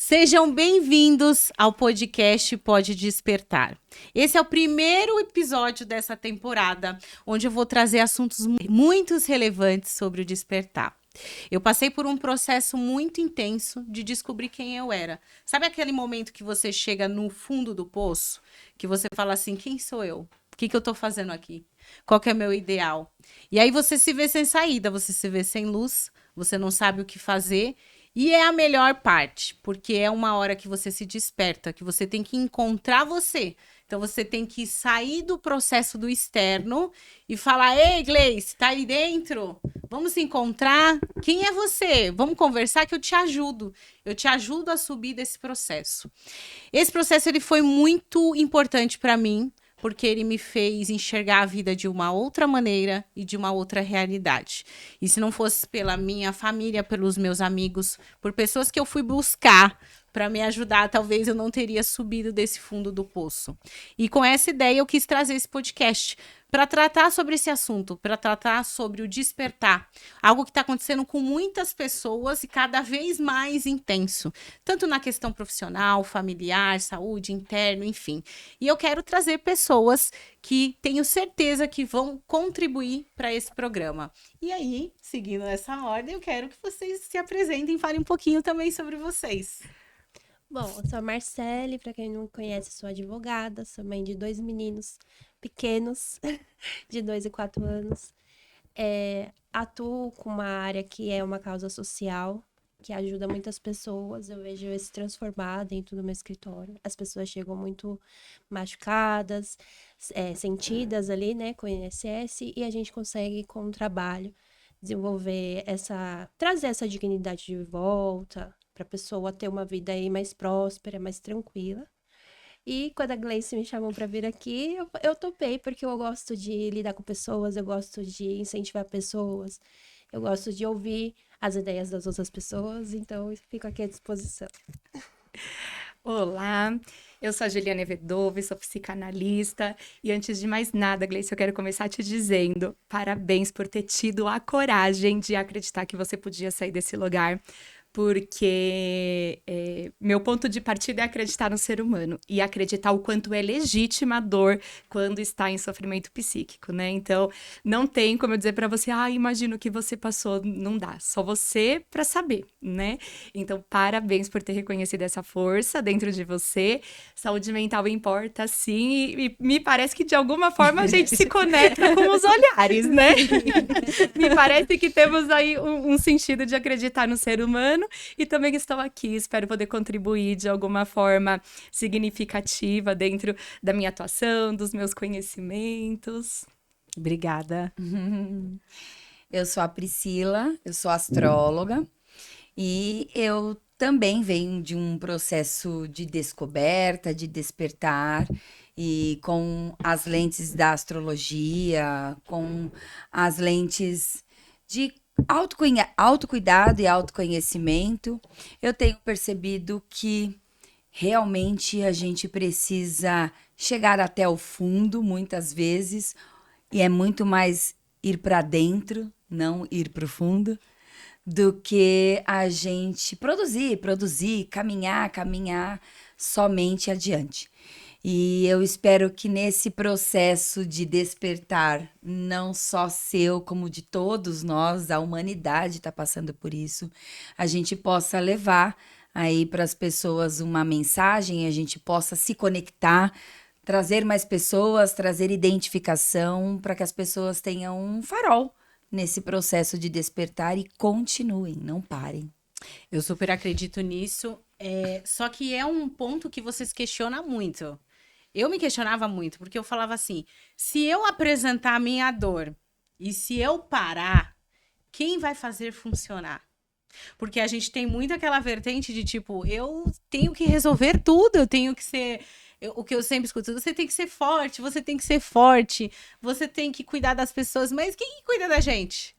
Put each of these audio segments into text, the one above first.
Sejam bem-vindos ao podcast Pode Despertar. Esse é o primeiro episódio dessa temporada, onde eu vou trazer assuntos muito relevantes sobre o despertar. Eu passei por um processo muito intenso de descobrir quem eu era. Sabe aquele momento que você chega no fundo do poço? Que você fala assim, quem sou eu? O que eu estou fazendo aqui? Qual que é o meu ideal? E aí você se vê sem saída, você se vê sem luz, você não sabe o que fazer. E é a melhor parte, porque é uma hora que você se desperta, que você tem que encontrar você. Então você tem que sair do processo do externo e falar: ei, Gleice, tá aí dentro? Vamos se encontrar? Quem é você? Vamos conversar que eu te ajudo. Eu te ajudo a subir desse processo. Esse processo ele foi muito importante para mim, porque ele me fez enxergar a vida de uma outra maneira e de uma outra realidade. E se não fosse pela minha família, pelos meus amigos, por pessoas que eu fui buscar para me ajudar, talvez eu não teria subido desse fundo do poço. E com essa ideia eu quis trazer esse podcast para tratar sobre esse assunto, para tratar sobre o despertar, algo que está acontecendo com muitas pessoas e cada vez mais intenso, tanto na questão profissional, familiar, saúde, interno, enfim. E eu quero trazer pessoas que tenho certeza que vão contribuir para esse programa. E aí, seguindo essa ordem, eu quero que vocês se apresentem e falem um pouquinho também sobre vocês. Bom, eu sou a Marcele, para quem não me conhece, sou advogada, sou mãe de 2 meninos pequenos, de 2 e 4 anos. Atuo com uma área que é uma causa social, que ajuda muitas pessoas. Eu vejo esse transformar dentro do meu escritório. As pessoas chegam muito machucadas, sentidas ali, né, com o INSS, e a gente consegue, com o trabalho, trazer essa dignidade de volta, para a pessoa ter uma vida aí mais próspera, mais tranquila. E quando a Gleice me chamou para vir aqui, eu topei, porque eu gosto de lidar com pessoas, eu gosto de incentivar pessoas, eu gosto de ouvir as ideias das outras pessoas, então eu fico aqui à disposição. Olá, eu sou a Juliana Evedove, sou psicanalista e antes de mais nada, Gleice, eu quero começar te dizendo parabéns por ter tido a coragem de acreditar que você podia sair desse lugar, porque meu ponto de partida é acreditar no ser humano e acreditar o quanto é legítima a dor quando está em sofrimento psíquico, né? Então, não tem como eu dizer para você, imagino o que você passou, não dá, só você para saber, né? Então, parabéns por ter reconhecido essa força dentro de você. Saúde mental importa, sim, e me parece que de alguma forma a gente se conecta com os olhares, né? Me parece que temos aí um sentido de acreditar no ser humano e também estou aqui, espero poder contribuir de alguma forma significativa dentro da minha atuação, dos meus conhecimentos. Obrigada. Eu sou a Priscila, eu sou astróloga e eu também venho de um processo de descoberta, de despertar, e com as lentes da astrologia, com as lentes de autocuidado e autoconhecimento, eu tenho percebido que realmente a gente precisa chegar até o fundo muitas vezes, e é muito mais ir para dentro, não ir para o fundo, do que a gente produzir, caminhar somente adiante. E eu espero que nesse processo de despertar, não só seu, como de todos nós, a humanidade está passando por isso, a gente possa levar aí para as pessoas uma mensagem, a gente possa se conectar, trazer mais pessoas, trazer identificação para que as pessoas tenham um farol nesse processo de despertar e continuem, não parem. Eu super acredito nisso. Só que é um ponto que vocês questionam muito. Eu me questionava muito, porque eu falava assim: se eu apresentar a minha dor e se eu parar, quem vai fazer funcionar? Porque a gente tem muito aquela vertente de tipo, eu tenho que resolver tudo, eu tenho que ser. O que eu sempre escuto, você tem que ser forte, você tem que ser forte, você tem que cuidar das pessoas, mas quem que cuida da gente?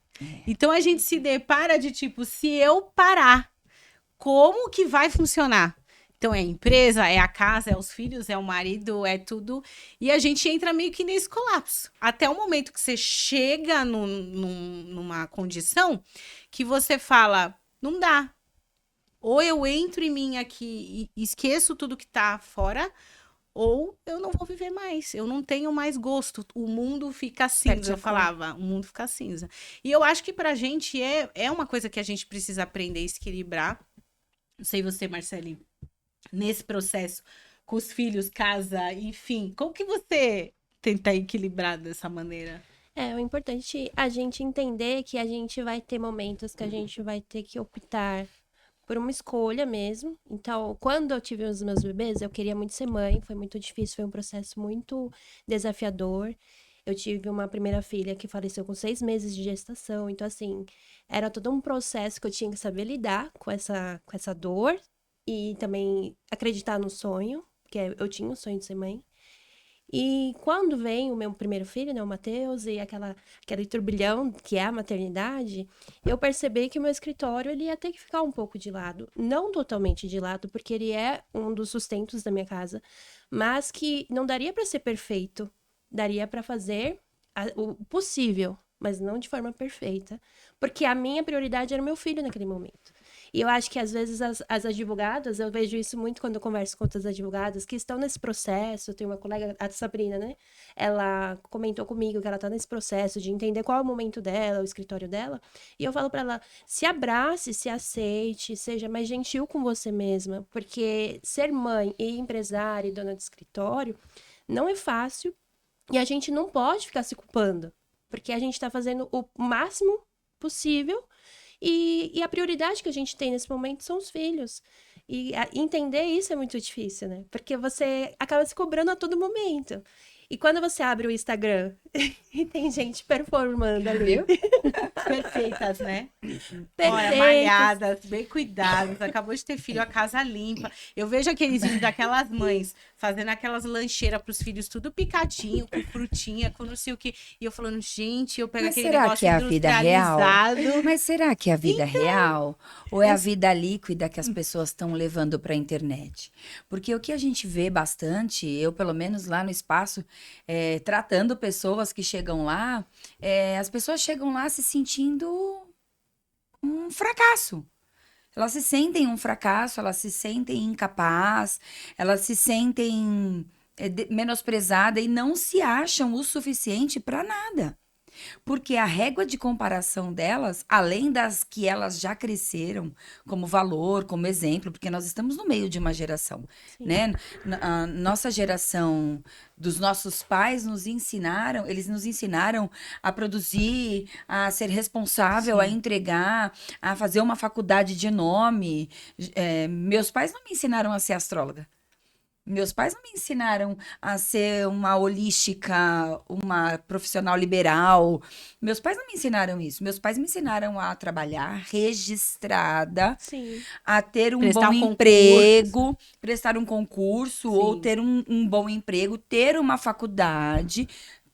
Então a gente se depara de tipo, se eu parar, como que vai funcionar? Então é a empresa, é a casa, é os filhos, é o marido, é tudo. E a gente entra meio que nesse colapso. Até o momento que você chega numa condição que você fala, não dá. Ou eu entro em mim aqui e esqueço tudo que tá fora, ou eu não vou viver mais. Eu não tenho mais gosto. O mundo fica Perde cinza, a eu cor. falava. O mundo fica cinza. E eu acho que pra gente é uma coisa que a gente precisa aprender a equilibrar. Não sei você, Marcele, nesse processo com os filhos, casa, enfim. Como que você tenta equilibrar dessa maneira? O importante é a gente entender que a gente vai ter momentos que a gente vai ter que optar por uma escolha mesmo. Então, quando eu tive os meus bebês, eu queria muito ser mãe, foi muito difícil, foi um processo muito desafiador. Eu tive uma primeira filha que faleceu com 6 meses de gestação, então, assim, era todo um processo que eu tinha que saber lidar com essa dor e também acreditar no sonho, que eu tinha o sonho de ser mãe. E quando vem o meu primeiro filho, né, o Matheus, e aquele turbilhão que é a maternidade, eu percebi que o meu escritório ele ia ter que ficar um pouco de lado. Não totalmente de lado, porque ele é um dos sustentos da minha casa, mas que não daria para ser perfeito. Daria para fazer o possível, mas não de forma perfeita. Porque a minha prioridade era o meu filho naquele momento. E eu acho que, às vezes, as advogadas, eu vejo isso muito quando eu converso com outras advogadas que estão nesse processo. Eu tenho uma colega, a Sabrina, né? Ela comentou comigo que ela tá nesse processo de entender qual é o momento dela, o escritório dela. E eu falo pra ela, se abrace, se aceite, seja mais gentil com você mesma. Porque ser mãe e empresária e dona de escritório não é fácil. E a gente não pode ficar se culpando. Porque a gente tá fazendo o máximo possível. E a prioridade que a gente tem nesse momento são os filhos. E entender isso é muito difícil, né? Porque você acaba se cobrando a todo momento. E quando você abre o Instagram e tem gente performando ali. Viu? Perfeitas, né? Olha, Perfeitas. malhadas, bem cuidadas, acabou de ter filho, a casa limpa. Eu vejo aqueles vídeos daquelas mães fazendo aquelas lancheiras pros filhos, tudo picadinho, com frutinha, com não sei o quê. E eu falando, gente, eu pego Mas aquele será negócio que é a vida real? industrializado. Mas será que é a vida real? Ou é a vida líquida que as pessoas estão levando para a internet? Porque o que a gente vê bastante, eu pelo menos lá no espaço, tratando pessoas que chegam lá, as pessoas chegam lá se sentindo um fracasso. Elas se sentem um fracasso, elas se sentem incapazes, elas se sentem menosprezadas e não se acham o suficiente para nada. Porque a régua de comparação delas, além das que elas já cresceram como valor, como exemplo, porque nós estamos no meio de uma geração, Sim. né? A nossa geração dos nossos pais eles nos ensinaram a produzir, a ser responsável, a entregar, a fazer uma faculdade de nome. Meus pais não me ensinaram a ser astróloga. Meus pais não me ensinaram a ser uma holística, uma profissional liberal. Meus pais não me ensinaram isso. Meus pais me ensinaram a trabalhar registrada, Sim. a ter um Prestar bom um emprego, prestar um concurso ou Sim. ter um bom emprego, ter uma faculdade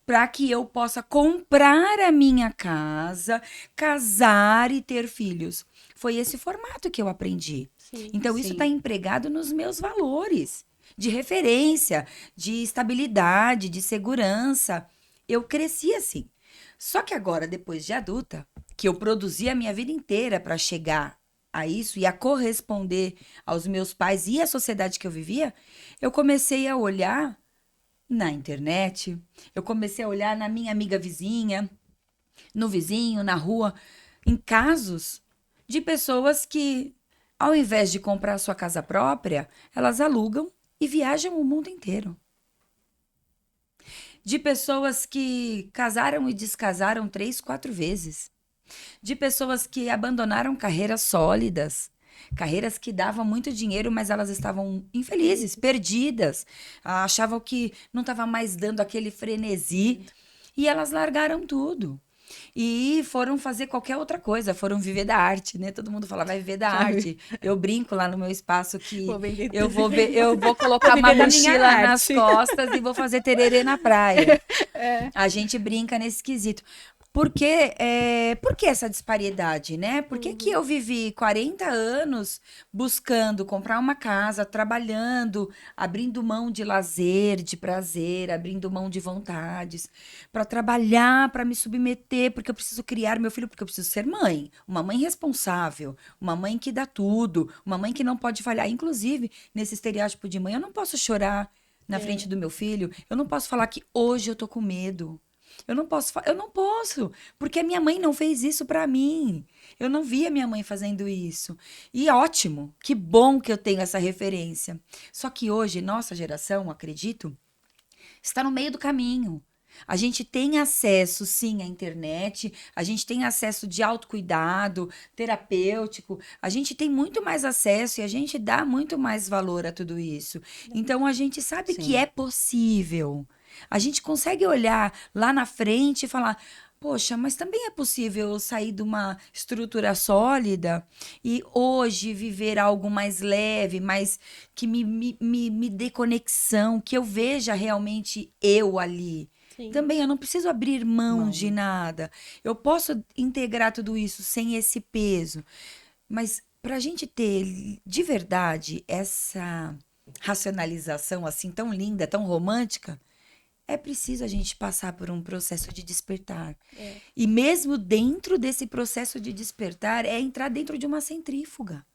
para que eu possa comprar a minha casa, casar e ter filhos. Foi esse formato que eu aprendi. Sim. Então, isso Sim. está empregado nos meus valores de referência, de estabilidade, de segurança. Eu cresci assim. Só que agora, depois de adulta, que eu produzi a minha vida inteira para chegar a isso e a corresponder aos meus pais e à sociedade que eu vivia, eu comecei a olhar na internet, eu comecei a olhar na minha amiga vizinha, no vizinho, na rua, em casos de pessoas que, ao invés de comprar sua casa própria, elas alugam e viajam o mundo inteiro. De pessoas que casaram e descasaram 3, 4 vezes. De pessoas que abandonaram carreiras sólidas. Carreiras que davam muito dinheiro, mas elas estavam infelizes, perdidas. Achavam que não estava mais dando aquele frenesi. E elas largaram tudo. E foram fazer qualquer outra coisa, foram viver da arte, né? Todo mundo fala, vai viver da arte. Eu brinco lá no meu espaço que eu vou colocar Vou uma viver da minha mochila nas arte. costas e vou fazer tererê na praia. A gente brinca nesse quesito. Por que essa disparidade, né? Por que eu vivi 40 anos buscando comprar uma casa, trabalhando, abrindo mão de lazer, de prazer, abrindo mão de vontades, para trabalhar, para me submeter, porque eu preciso criar meu filho, porque eu preciso ser mãe, uma mãe responsável, uma mãe que dá tudo, uma mãe que não pode falhar. Inclusive, nesse estereótipo de mãe, eu não posso chorar na frente do meu filho, eu não posso falar que hoje eu tô com medo. Eu não posso, porque a minha mãe não fez isso pra mim. Eu não vi a minha mãe fazendo isso. E ótimo, que bom que eu tenho essa referência. Só que hoje, nossa geração, acredito, está no meio do caminho. A gente tem acesso, sim, à internet, a gente tem acesso de autocuidado, terapêutico, a gente tem muito mais acesso e a gente dá muito mais valor a tudo isso. Então, a gente sabe que Sim. é possível. A gente consegue olhar lá na frente e falar: poxa, mas também é possível eu sair de uma estrutura sólida e hoje viver algo mais leve, mais que me dê conexão, que eu veja realmente eu ali. Sim. Também eu não preciso abrir mão de nada. Eu posso integrar tudo isso sem esse peso. Mas para a gente ter de verdade essa racionalização assim tão linda, tão romântica, é preciso a gente passar por um processo de despertar. É. E mesmo dentro desse processo de despertar, é entrar dentro de uma centrífuga.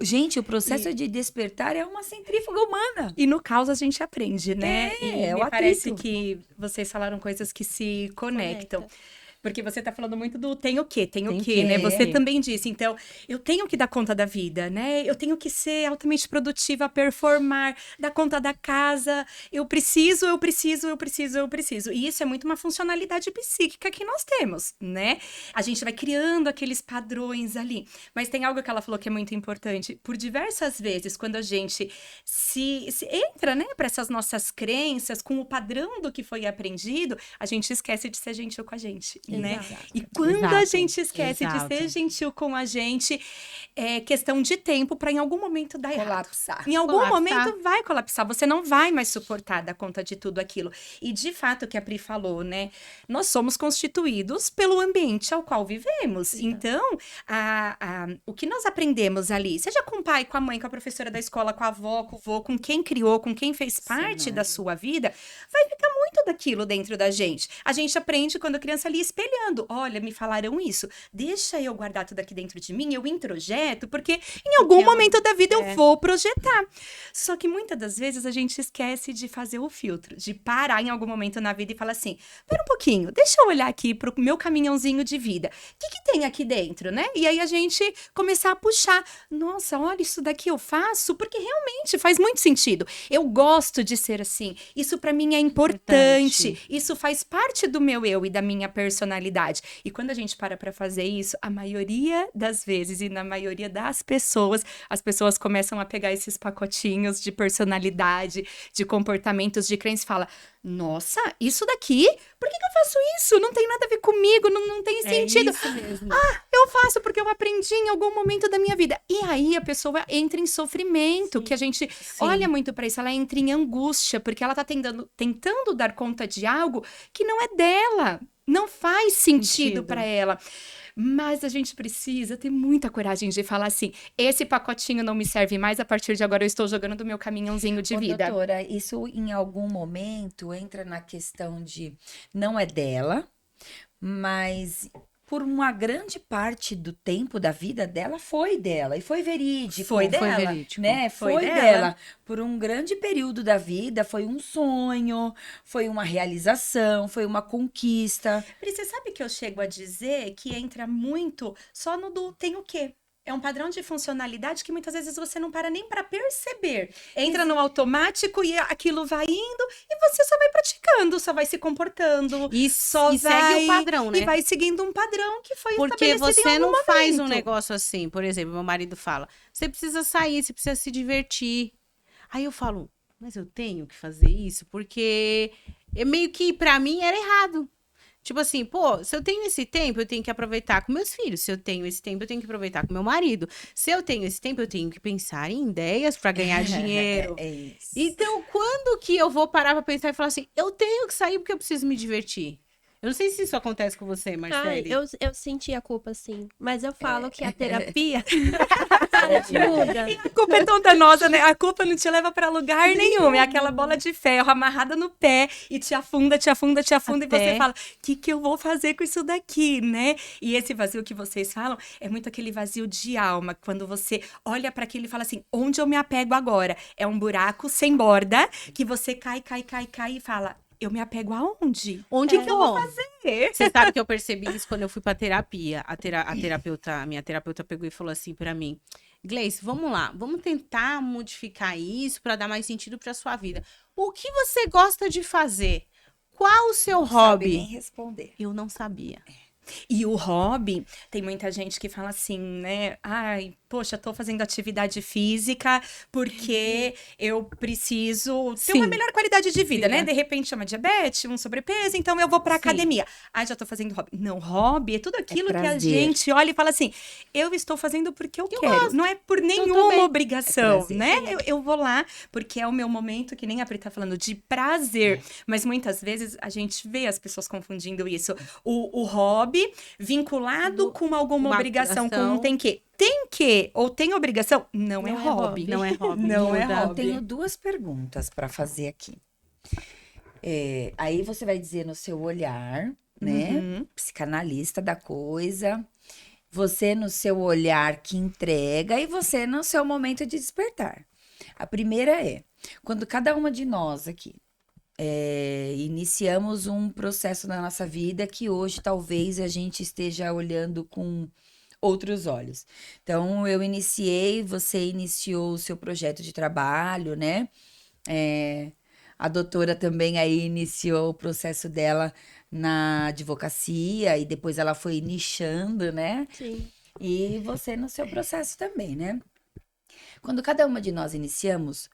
Gente, o processo de despertar é uma centrífuga humana. E no caos a gente aprende, né? É, E é o me parece atrito. que vocês falaram coisas que se conectam. Conecta. Porque você tá falando muito do tem o quê, Tem o né? quê. Você também disse, então, eu tenho que dar conta da vida, né? Eu tenho que ser altamente produtiva, performar, dar conta da casa. Eu preciso. E isso é muito uma funcionalidade psíquica que nós temos, né? A gente vai criando aqueles padrões ali. Mas tem algo que ela falou que é muito importante. Por diversas vezes, quando a gente se entra, né, para essas nossas crenças, com o padrão do que foi aprendido, a gente esquece de ser gentil com a gente, né? Exato. E quando a Exato, gente esquece exato. de ser gentil com a gente, é questão de tempo para em algum momento dar errado. Colapsar. Em algum Colapsar. momento vai colapsar, você não vai mais suportar dar conta de tudo aquilo. E de fato, o que a Pri falou, né? Nós somos constituídos pelo ambiente ao qual vivemos. Exato. Então, o que nós aprendemos ali, seja com o pai, com a mãe, com a professora da escola, com a avó, com o vô, com quem criou, com quem fez parte da sua vida, vai ficar muito daquilo dentro da gente. A gente aprende quando criança ali espelhando. Olha, me falaram isso. Deixa eu guardar tudo aqui dentro de mim, eu introjeto, porque em algum momento da vida eu vou projetar. Só que muitas das vezes a gente esquece de fazer o filtro, de parar em algum momento na vida e falar assim, pera um pouquinho, deixa eu olhar aqui pro meu caminhãozinho de vida. O que tem aqui dentro, né? E aí a gente começar a puxar. Nossa, olha, isso daqui eu faço porque realmente faz muito sentido. Eu gosto de ser assim. Isso pra mim é importante. Isso faz parte do meu eu e da minha personalidade. E quando a gente para pra fazer isso, a maioria das vezes e na maioria das pessoas, as pessoas começam a pegar esses pacotinhos de personalidade, de comportamentos, de crença e fala: nossa, isso daqui? Por que eu faço isso? Não tem nada a ver comigo, não tem sentido. É isso mesmo. Eu faço porque eu aprendi em algum momento da minha vida. E aí a pessoa entra em sofrimento, que a gente olha muito pra isso, ela entra em angústia, porque ela tá tentando dar conta de algo que não é dela. Não faz sentido pra ela. Mas a gente precisa ter muita coragem de falar assim: esse pacotinho não me serve mais, a partir de agora eu estou jogando do meu caminhãozinho de Ô, vida. doutora, isso em algum momento entra na questão de não é dela, mas por uma grande parte do tempo da vida dela foi dela e foi verídico. Foi dela, verídico. Né? Foi Foi dela. dela. Por um grande período da vida, foi um sonho, foi uma realização, foi uma conquista. Pri, você sabe que eu chego a dizer que entra muito só no do tem o quê? É um padrão de funcionalidade que muitas vezes você não para nem para perceber. Entra no automático e aquilo vai indo e você só vai praticando, só vai se comportando. E Só segue o padrão, né? E vai seguindo um padrão que foi Porque estabelecido você em algum não faz um momento. negócio assim. Por exemplo, meu marido fala: você precisa sair, você precisa se divertir. Aí eu falo: mas eu tenho que fazer isso? Porque é meio que pra mim era errado. Tipo assim, pô, se eu tenho esse tempo, eu tenho que aproveitar com meus filhos. Se eu tenho esse tempo, eu tenho que aproveitar com meu marido. Se eu tenho esse tempo, eu tenho que pensar em ideias pra ganhar dinheiro. É isso. Então, quando que eu vou parar pra pensar e falar assim, eu tenho que sair porque eu preciso me divertir? Eu não sei se isso acontece com você, Ai, Marcele. eu senti a culpa, sim. Mas eu falo que a terapia ajuda. A culpa é tão danosa, né? A culpa não te leva pra lugar nenhum. É aquela bola de ferro amarrada no pé e te afunda, te afunda, te afunda. E Até. você fala, o que eu vou fazer com isso daqui, né? E esse vazio que vocês falam é muito aquele vazio de alma. Quando você olha pra aquilo e fala assim, onde eu me apego agora? É um buraco sem borda que você cai e fala, eu me apego aonde? Onde O que eu vou for? fazer? Você sabe que eu percebi isso quando eu fui pra terapia. A minha terapeuta pegou e falou assim pra mim: Gleice, vamos lá, vamos tentar modificar isso pra dar mais sentido pra sua vida. O que você gosta de fazer? Qual o seu Não sabe nem hobby? responder. Eu não sabia. E o hobby, tem muita gente que fala assim, né? Ai, poxa, tô fazendo atividade física porque eu preciso ter uma Sim. melhor qualidade de vida, Sim, né? é. De repente chama diabetes, um sobrepeso, então eu vou pra Sim. academia. Ai, já tô fazendo hobby. Não, hobby é tudo aquilo que a prazer. gente olha e fala assim, eu estou fazendo porque eu Eu quero. gosto. Não é por tô nenhuma bem. obrigação, prazer. né? Eu vou lá porque é o meu momento, que nem a Pri tá falando, de prazer. Mas muitas vezes a gente vê as pessoas confundindo isso. O hobby vinculado com alguma Uma obrigação, com um obrigação. tem que. Tem que ou tem obrigação, não é Não é hobby. hobby. Não é hobby. Não é muda. hobby. Eu tenho duas perguntas para fazer aqui. Aí você vai dizer no seu olhar, né? Uhum. Psicanalista da coisa. Você no seu olhar que entrega e você no seu momento de despertar. A primeira é, quando cada uma de nós aqui iniciamos um processo na nossa vida que hoje talvez a gente esteja olhando com outros olhos. Então, eu iniciei, você iniciou o seu projeto de trabalho, né? A doutora também aí iniciou o processo dela na advocacia e depois ela foi nichando, né? Sim. E você no seu processo também, né? Quando cada uma de nós iniciamos,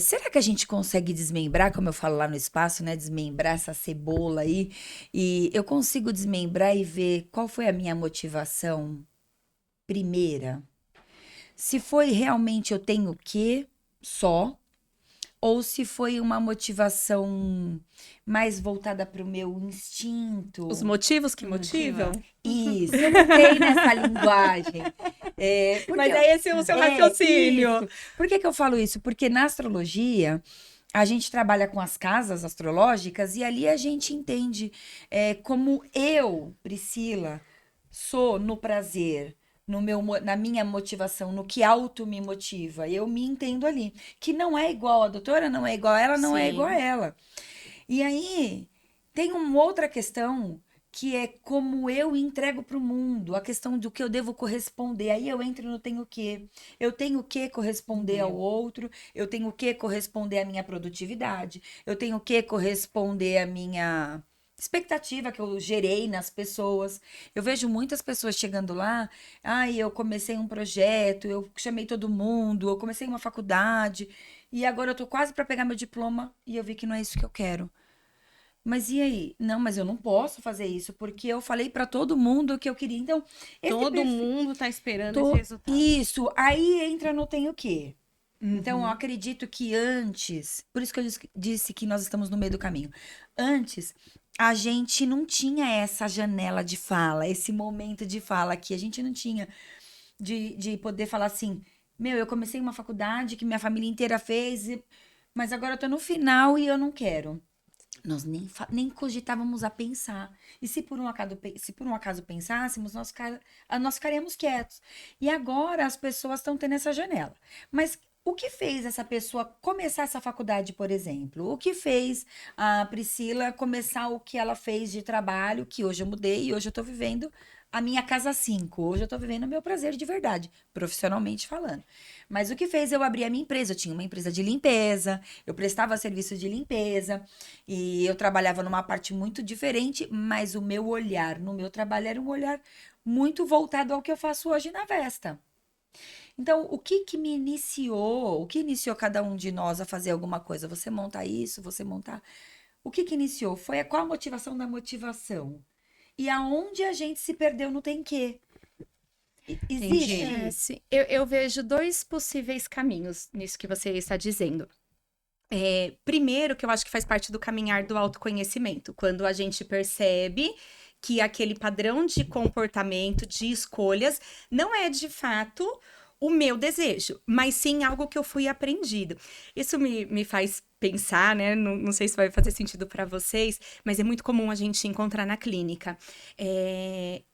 será que a gente consegue desmembrar, como eu falo lá no espaço, né? Desmembrar essa cebola aí. E eu consigo desmembrar e ver qual foi a minha motivação primeira. Se foi realmente eu tenho o quê só, ou se foi uma motivação mais voltada para o meu instinto. Os motivos que motivam. Isso, eu não sei nessa linguagem. Mas é esse o seu raciocínio. Isso. Por que eu falo isso? Porque na astrologia, a gente trabalha com as casas astrológicas e ali a gente entende como eu, Priscila, sou no prazer, na minha motivação, no que auto me motiva. Eu me entendo ali. Que não é igual a doutora, não é igual a ela, não é Sim. igual a ela. E aí, tem uma outra questão que é como eu entrego para o mundo, a questão do que eu devo corresponder. Aí eu entro no tenho que. Eu tenho que corresponder ao outro, eu tenho que corresponder à minha produtividade, eu tenho que corresponder à minha expectativa que eu gerei nas pessoas. Eu vejo muitas pessoas chegando lá, eu comecei um projeto, eu chamei todo mundo, eu comecei uma faculdade e agora eu tô quase para pegar meu diploma e eu vi que não é isso que eu quero. Mas e aí? Não, mas eu não posso fazer isso, porque eu falei pra todo mundo o que eu queria. Então, esse Todo perfil- mundo tá esperando to- esse resultado. Isso, aí entra no tem o quê? Então, eu Uhum. acredito que antes, por isso que eu disse que nós estamos no meio do caminho. Antes, a gente não tinha essa janela de fala, esse momento de fala que a gente não tinha de poder falar assim, meu, eu comecei uma faculdade que minha família inteira fez, mas agora eu tô no final e eu não quero. Nós nem cogitávamos a pensar. E se por um acaso pensássemos, nós ficaríamos quietos. E agora as pessoas estão tendo essa janela. Mas o que fez essa pessoa começar essa faculdade, por exemplo? O que fez a Priscila começar o que ela fez de trabalho, que hoje eu mudei e hoje eu estou vivendo a minha casa 5. Hoje eu estou vivendo o meu prazer de verdade, profissionalmente falando. Mas o que fez eu abrir a minha empresa? Eu tinha uma empresa de limpeza, eu prestava serviço de limpeza e eu trabalhava numa parte muito diferente, mas o meu olhar no meu trabalho era um olhar muito voltado ao que eu faço hoje na Vesta. Então, o que me iniciou? O que iniciou cada um de nós a fazer alguma coisa? Você montar isso, você montar. O que iniciou? Foi qual a motivação da motivação? E aonde a gente se perdeu no tem que. Existe. Entendi. Sim. Eu vejo dois possíveis caminhos nisso que você está dizendo. Primeiro, que eu acho que faz parte do caminhar do autoconhecimento, quando a gente percebe que aquele padrão de comportamento, de escolhas, não é de fato o meu desejo, mas sim algo que eu fui aprendido. Isso me faz pensar, né? Não sei se vai fazer sentido para vocês, mas é muito comum a gente encontrar na clínica.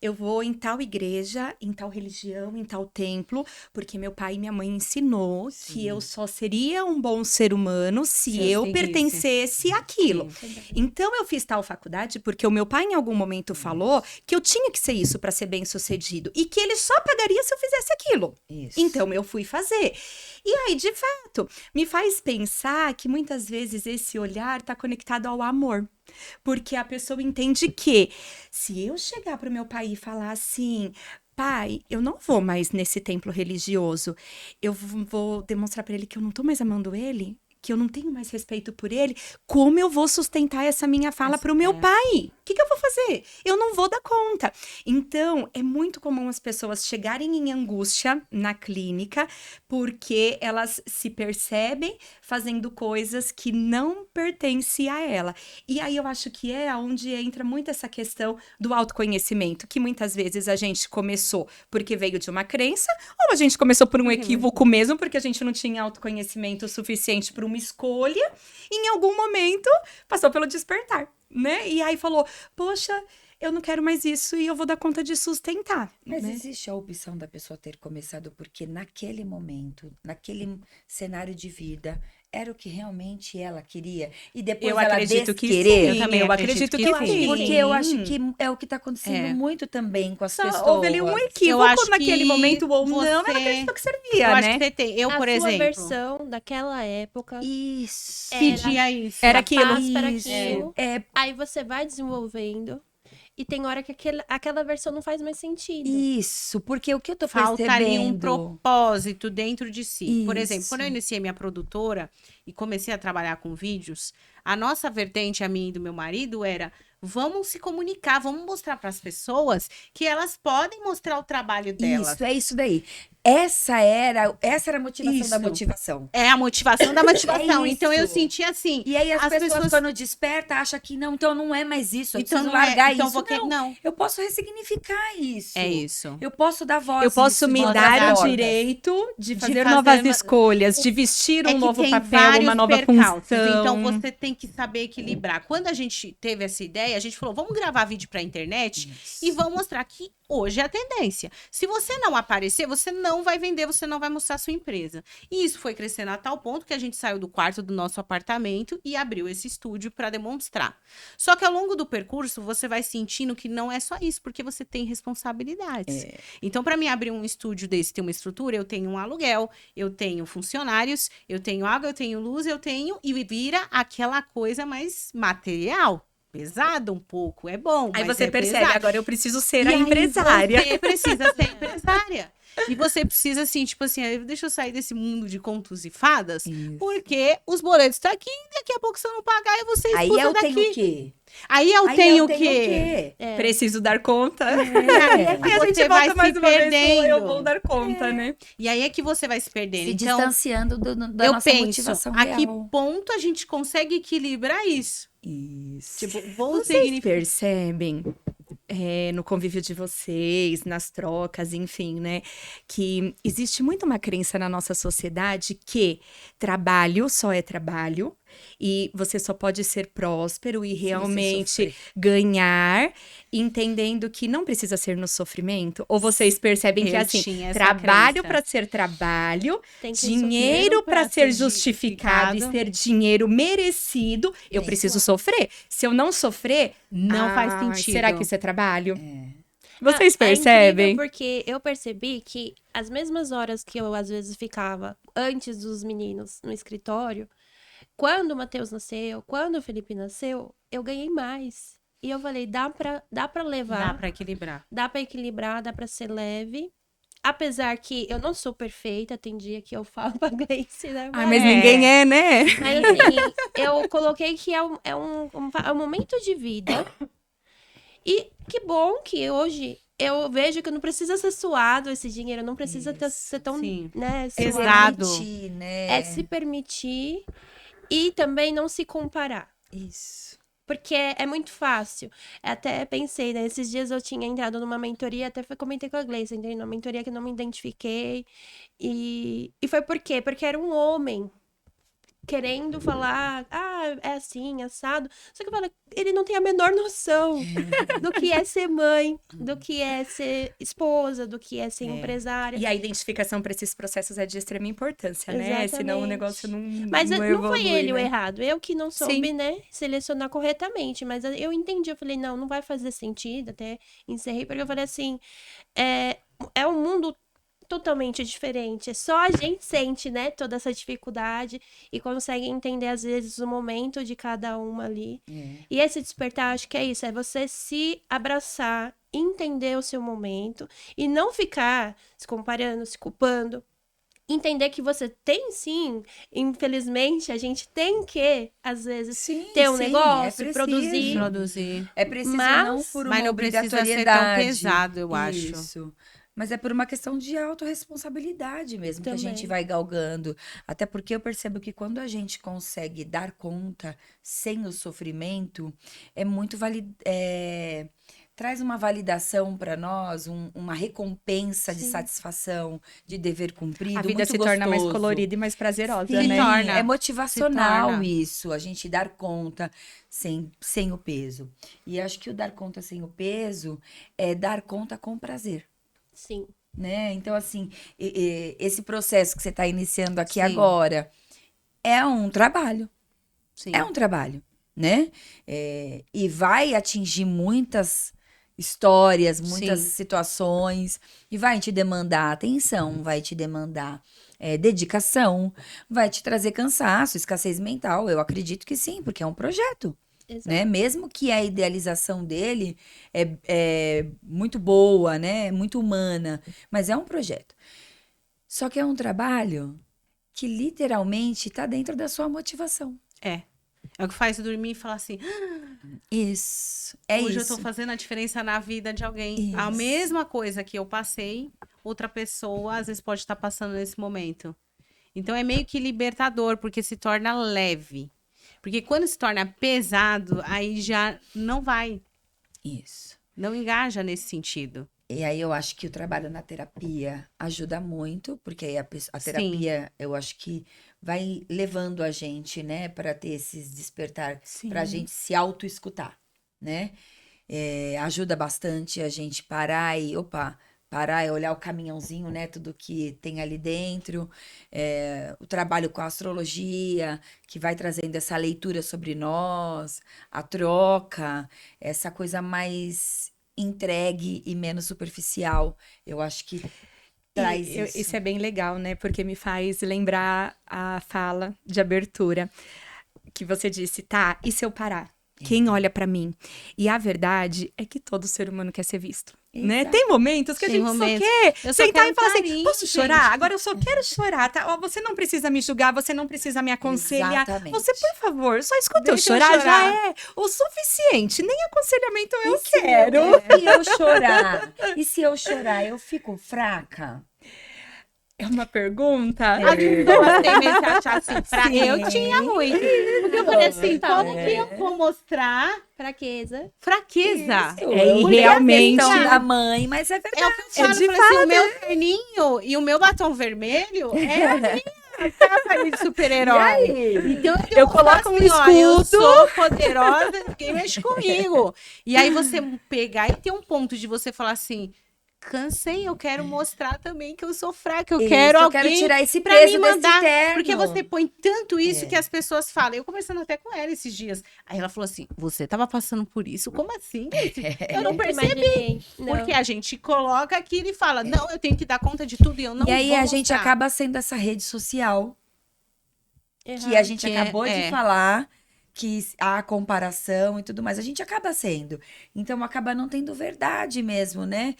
Eu vou em tal igreja, em tal religião, em tal templo, porque meu pai e minha mãe ensinou que eu só seria um bom ser humano se eu seguisse. pertencesse àquilo. Então, eu fiz tal faculdade porque o meu pai, em algum momento, falou que eu tinha que ser isso para ser bem-sucedido e que ele só pagaria se eu fizesse aquilo. Isso. Então, eu fui fazer. E aí, de fato, me faz pensar que muitas vezes esse olhar está conectado ao amor. Porque a pessoa entende que se eu chegar para o meu pai e falar assim: pai, eu não vou mais nesse templo religioso, eu vou demonstrar para ele que eu não tô mais amando ele, que eu não tenho mais respeito por ele, como eu vou sustentar essa minha fala para o meu pai? O que eu vou fazer? Eu não vou dar conta. Então, é muito comum as pessoas chegarem em angústia na clínica porque elas se percebem fazendo coisas que não pertencem a ela. E aí eu acho que é onde entra muito essa questão do autoconhecimento, que muitas vezes a gente começou porque veio de uma crença, ou a gente começou por um equívoco mesmo, porque a gente não tinha autoconhecimento suficiente para uma escolha, e em algum momento passou pelo despertar, né? E aí falou, poxa, eu não quero mais isso e eu vou dar conta de sustentar. Mas né? existe a opção da pessoa ter começado porque naquele momento, naquele cenário de vida, era o que realmente ela queria. E depois Eu ela acredito que desquerer. sim. Eu também Eu acredito acredito que que sim. sim. Porque eu acho que é o que está acontecendo É. muito também com as Só pessoas. houve ali um Eu equívoco acho naquele que momento ou não, ela você- acreditou que servia, Eu acho né? que você tem. Eu, a por sua exemplo, versão daquela época Isso. pedia isso. Era aquilo. capaz para Isso. aquilo. É Aí você vai desenvolvendo e tem hora que aquela versão não faz mais sentido. isso, porque o que eu tô Falta ali um percebendo... propósito dentro de si. Por exemplo, Isso. quando eu iniciei minha produtora e comecei a trabalhar com vídeos, a nossa vertente, a minha e do meu marido, era: vamos se comunicar, vamos mostrar para as pessoas que elas podem mostrar o trabalho delas. Isso, é isso daí. Essa era a motivação da Isso. motivação. É a motivação da motivação. É Então eu isso. senti assim. E aí as As pessoas, pessoas- quando desperta, acham que não, então não é mais isso, eu Então preciso não é. largar Então isso. vou que... Não. Eu posso ressignificar isso. É isso. Eu posso dar voz Eu posso nisso de me outras dar o formas. direito de fazer fazer novas uma- escolhas, de vestir um É que novo tem papel, vários uma nova percalços, função. então você tem que saber equilibrar. Quando a gente teve essa ideia, a gente falou: vamos gravar vídeo pra internet e vamos mostrar que hoje é a tendência. Se você não aparecer, você não vai vender, você não vai mostrar a sua empresa. E isso foi crescendo a tal ponto que a gente saiu do quarto do nosso apartamento e abriu esse estúdio para demonstrar. Só que ao longo do percurso, você vai sentindo que não é só isso, porque você tem responsabilidades. Então, para mim abrir um estúdio desse, ter uma estrutura, eu tenho um aluguel, eu tenho funcionários, eu tenho água, eu tenho luz, e vira aquela coisa mais material. Pesado um pouco, é bom. Aí mas você é percebe, pesado. agora eu preciso ser E a aí empresária. Você precisa ser empresária. E você precisa, assim, tipo assim, deixa eu sair desse mundo de contos e fadas, Isso. porque os boletos estão aqui, e daqui a pouco se eu não pagar, você Aí expulsa eu daqui. tenho o quê? Aí eu Aí tenho eu o quê? É. Preciso dar conta. E Aí a gente você vai volta mais se uma vez perdendo. no eu vou dar conta, né? E aí é que você vai se perdendo. Se Então, distanciando da eu nossa penso, motivação a que real. ponto a gente consegue equilibrar isso? Isso. Tipo, vou Vocês significar... percebem no convívio de vocês, nas trocas, enfim, né? Que existe muito uma crença na nossa sociedade que trabalho só é trabalho e você só pode ser próspero e realmente sofrer. ganhar, entendendo que não precisa ser no sofrimento. Ou vocês percebem que Eu assim, tinha essa trabalho crença. para ser trabalho, Tem que dinheiro pra para ser ser justificado e justificado. ser dinheiro merecido, eu preciso sofrer. Se eu não sofrer, Não faz sentido. Será que isso é trabalho? É. Vocês É percebem? incrível porque eu percebi que as mesmas horas que eu às vezes ficava antes dos meninos no escritório, quando o Matheus nasceu, quando o Felipe nasceu, eu ganhei mais. E eu falei, dá pra levar, Dá pra equilibrar. dá pra equilibrar, dá pra ser leve. Apesar que eu não sou perfeita, tem dia que eu falo pra Gleice, né? Ai, mas ninguém é, né? Mas assim, eu coloquei que é um momento de vida. E que bom que hoje eu vejo que não precisa ser suado esse dinheiro, não precisa ser tão, sim. né, Pesado. Permitir, né? é se permitir E também não se comparar. Isso. Porque é muito fácil. Até pensei, né? Esses dias eu tinha entrado numa mentoria, até comentei com a Gleice, entrei numa mentoria que eu não me identifiquei. E foi por quê? Porque era um homem querendo falar, é assim, assado. Só que eu falo, ele não tem a menor noção do que é ser mãe, do que é ser esposa, do que é ser empresária. E a identificação para esses processos é de extrema importância, né? Exatamente. Senão o negócio não Mas não não foi evolui, ele o né? errado. Eu que não soube, Sim. né, selecionar corretamente. Mas eu entendi. Eu falei, não vai fazer sentido. Até encerrei, porque eu falei assim, é um mundo totalmente diferente. Só a gente sente, né, toda essa dificuldade e consegue entender, às vezes, o momento de cada uma ali. E esse despertar, acho que é isso. É você se abraçar, entender o seu momento e não ficar se comparando, se culpando. Entender que você tem sim, infelizmente, a gente tem que, às vezes, Sim, ter um sim, negócio, é produzir. Produzir. É preciso Mas- não por uma Mas não precisa ser tão obrigatoriedade. pesado, eu acho. Isso. Mas é por uma questão de autorresponsabilidade mesmo que a gente Também. vai galgando. Até porque eu percebo que quando a gente consegue dar conta sem o sofrimento, é muito traz uma validação para nós, uma recompensa de Sim. satisfação, de dever cumprido, A vida muito se torna mais gostoso. colorida e mais prazerosa, Sim, né? torna. é motivacional Se torna. isso, a gente dar conta sem o peso. E acho que o dar conta sem o peso é dar conta com prazer, Sim. né? Então, assim, esse processo que você está iniciando aqui Sim. agora é um trabalho, Sim. é um trabalho, né? E vai atingir muitas histórias, muitas Sim. situações, e vai te demandar atenção, vai te demandar dedicação, vai te trazer cansaço, escassez mental. Eu acredito que sim, porque é um projeto, Exato. né? Mesmo que a idealização dele é muito boa, né? Muito humana, mas é um projeto. Só que é um trabalho que literalmente está dentro da sua motivação. É o que faz dormir e falar assim: Isso, é hoje isso. eu tô fazendo a diferença na vida de alguém. A Isso. mesma coisa que eu passei, outra pessoa às vezes pode estar passando nesse momento. Então é meio que libertador, porque se torna leve. Porque quando se torna pesado, aí já não vai, Isso. não engaja nesse sentido. E aí eu acho que o trabalho na terapia ajuda muito, porque aí a Sim. terapia, eu acho que vai levando a gente, né, para ter esses despertar, Sim. para a gente se auto-escutar, né? Ajuda bastante a gente parar e olhar o caminhãozinho, né, tudo que tem ali dentro, o trabalho com a astrologia, que vai trazendo essa leitura sobre nós, a troca, essa coisa mais entregue e menos superficial. Eu acho que traz isso. Isso é bem legal, né? Porque me faz lembrar a fala de abertura que você disse, tá, e se eu parar? Quem olha pra mim? E a verdade é que todo ser humano quer ser visto, né? Exato. Tem momentos que a Tem gente momentos. só quer Eu só sentar quero e falar assim, carinho, posso gente. chorar? Agora eu só quero chorar, tá? Ó, você não precisa me julgar, você não precisa me aconselhar. Exatamente. Você, por favor, só escuta eu Deixa eu chorar, chorar. já é o suficiente. Nem aconselhamento eu E se quero. E se eu chorar? E se eu chorar, eu fico fraca? É uma pergunta? As pessoas têm medo de achar assim, Sim. eu tinha muito. Porque eu falei assim, como que eu vou mostrar Fraqueza. fraqueza? Isso. É, e Porque realmente- a questão da mãe, mas é É verdade. o que eu falo, de eu falei assim, o meu terninho e o meu batom vermelho é a minha capa de super-herói. Então Eu coloco um ó, eu escudo. sou poderosa, ninguém mexe comigo. E aí você pegar e ter um ponto de você falar assim, cansei, eu quero mostrar também que eu sou fraca, eu Isso, quero eu alguém quero tirar esse pra peso me desse mandar. terno. Porque você põe tanto isso que as pessoas falam. Eu conversando até com ela esses dias. Aí ela falou assim, você tava passando por isso? Como assim? Eu não Nunca percebi. imaginei. Não. Porque a gente coloca aquilo e fala, não, eu tenho que dar conta de tudo e eu não E aí vou a gente mostrar. acaba sendo essa rede social que Errado. a gente Que acabou de é. falar, que há comparação e tudo mais. A gente acaba sendo. Então acaba não tendo verdade mesmo, né?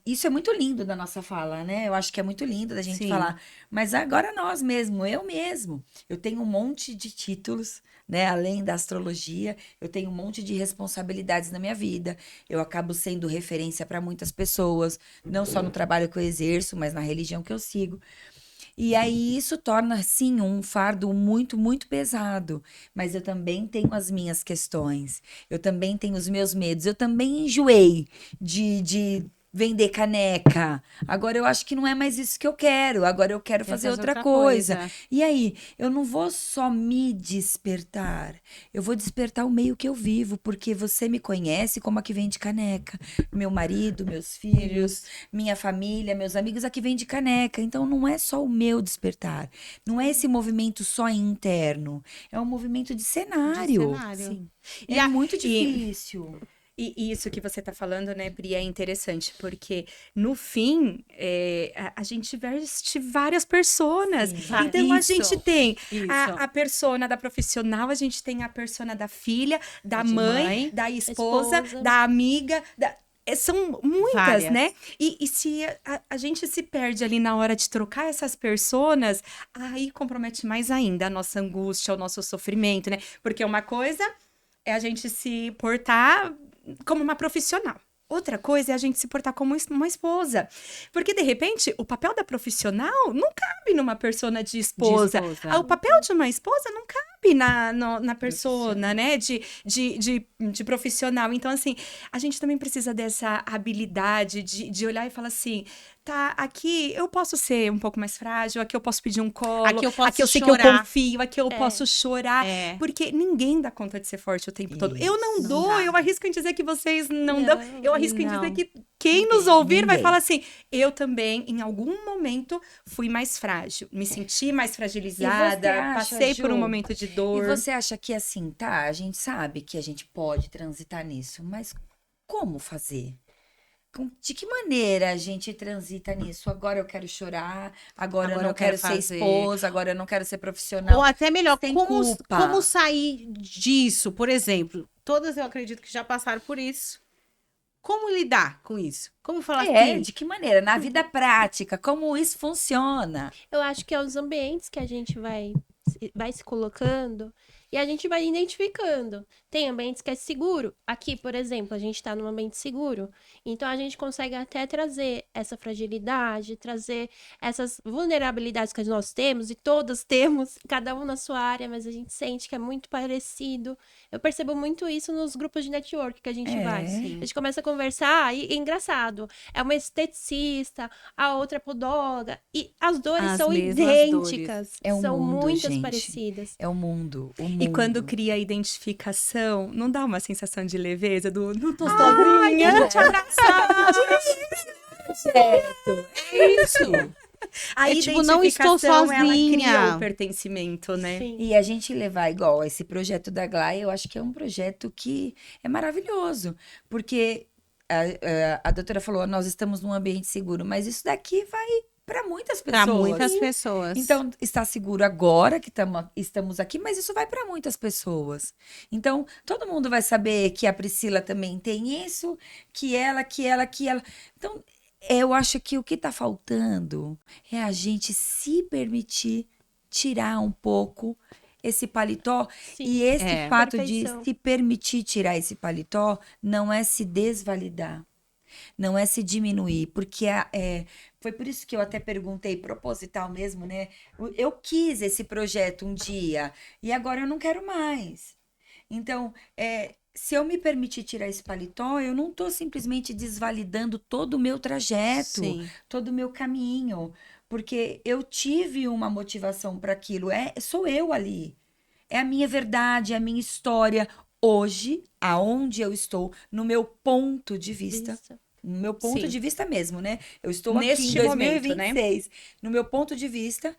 Isso é muito lindo da nossa fala, né? Eu acho que é muito lindo da gente Sim. falar. Mas agora nós mesmo, eu mesmo. Eu tenho um monte de títulos, né? Além da astrologia, eu tenho um monte de responsabilidades na minha vida. Eu acabo sendo referência para muitas pessoas, não só no trabalho que eu exerço, mas na religião que eu sigo. E aí isso torna, sim, um fardo muito, muito pesado. Mas eu também tenho as minhas questões. Eu também tenho os meus medos. Eu também enjoei de vender caneca. Agora eu acho que não é mais isso que eu quero. Agora eu quero Quer fazer fazer outra outra coisa. coisa. E aí, eu não vou só me despertar. Eu vou despertar o meio que eu vivo, porque você me conhece como a que vende caneca. Meu marido, meus filhos, minha família, meus amigos, a que vende caneca. Então não é só o meu despertar. Não é esse movimento só interno. É um movimento de De cenário. cenário. Sim. É muito E difícil. E isso que você tá falando, né, Pri, é interessante, porque no fim, a gente veste várias personas. Sim. Então, a Isso. gente tem Isso. a persona da profissional, a gente tem a persona da filha, da De mãe, mãe. da esposa, Esposa. da amiga, são muitas, Várias. né? E se a gente se perde ali na hora de trocar essas personas, aí compromete mais ainda a nossa angústia, o nosso sofrimento, né? Porque uma coisa é a gente se portar como uma profissional. Outra coisa é a gente se portar como uma esposa. Porque, de repente, o papel da profissional não cabe numa persona de esposa. De esposa. O papel de uma esposa não cabe na persona, né? De profissional. Então, assim, a gente também precisa dessa habilidade de olhar e falar assim, tá, aqui eu posso ser um pouco mais frágil, aqui eu posso pedir um colo, Aqui eu posso aqui eu sei que eu chorar. confio, aqui eu posso chorar. É. Porque ninguém dá conta de ser forte o tempo todo. Eu não Não dou, dá. eu arrisco em dizer que vocês não Não, dão. Eu arrisco em não. dizer que quem nos ouvir vai Ninguém. falar assim: eu também, em algum momento, fui mais frágil, me senti mais fragilizada, acha, passei por um Ju? momento de E dor. você acha que assim, tá? A gente sabe que a gente pode transitar nisso, mas como fazer? De que maneira a gente transita nisso? Agora eu quero chorar, agora eu Agora não eu quero quero ser fazer. esposa, agora eu não quero ser profissional. Ou até melhor, Sem como, culpa. como sair disso? Por exemplo, todas eu acredito que já passaram por isso. Como lidar com isso? Como falar assim? De que maneira? Na vida prática, como isso funciona? Eu acho que é os ambientes que a gente vai se colocando e a gente vai identificando. Tem ambientes que é seguro. Aqui, por exemplo, a gente está num ambiente seguro. Então, a gente consegue até trazer essa fragilidade, trazer essas vulnerabilidades que nós temos, e todas temos, cada um na sua área, mas a gente sente que é muito parecido. Eu percebo muito isso nos grupos de network que a gente vai. A gente começa a conversar e é engraçado. É uma esteticista, a outra é podóloga, e as dores As são mesmas idênticas. É um são mundo, muitas gente. parecidas. É o mundo, o mundo. E quando cria a identificação, não dá uma sensação de leveza do não tô sozinha. Deixa eu te abraçar. É isso. A É tipo, não estou identificação, ela sozinha. cria o pertencimento, né? Sim. E a gente levar igual esse projeto da Glai, eu acho que é um projeto que é maravilhoso, porque a doutora falou, nós estamos num ambiente seguro, mas isso daqui vai para muitas pessoas. Para muitas pessoas. Então, está seguro agora que estamos aqui, mas isso vai para muitas pessoas. Então, todo mundo vai saber que a Priscila também tem isso, que ela. Então, eu acho que o que está faltando é a gente se permitir tirar um pouco esse paletó. Sim. E esse É. fato Perfeição. de se permitir tirar esse paletó não é se desvalidar. Não é se diminuir, porque foi por isso que eu até perguntei, proposital mesmo, né? Eu quis esse projeto um dia e agora eu não quero mais. Então, se eu me permitir tirar esse paletó, eu não estou simplesmente desvalidando todo o meu trajeto, Sim. todo o meu caminho, porque eu tive uma motivação para aquilo. Sou eu ali. É a minha verdade, é a minha história. Hoje, aonde eu estou, no meu ponto de vista. Isso. No meu ponto Sim. de vista mesmo, né? Eu estou Neste aqui em momento, né? 2026. No meu ponto de vista,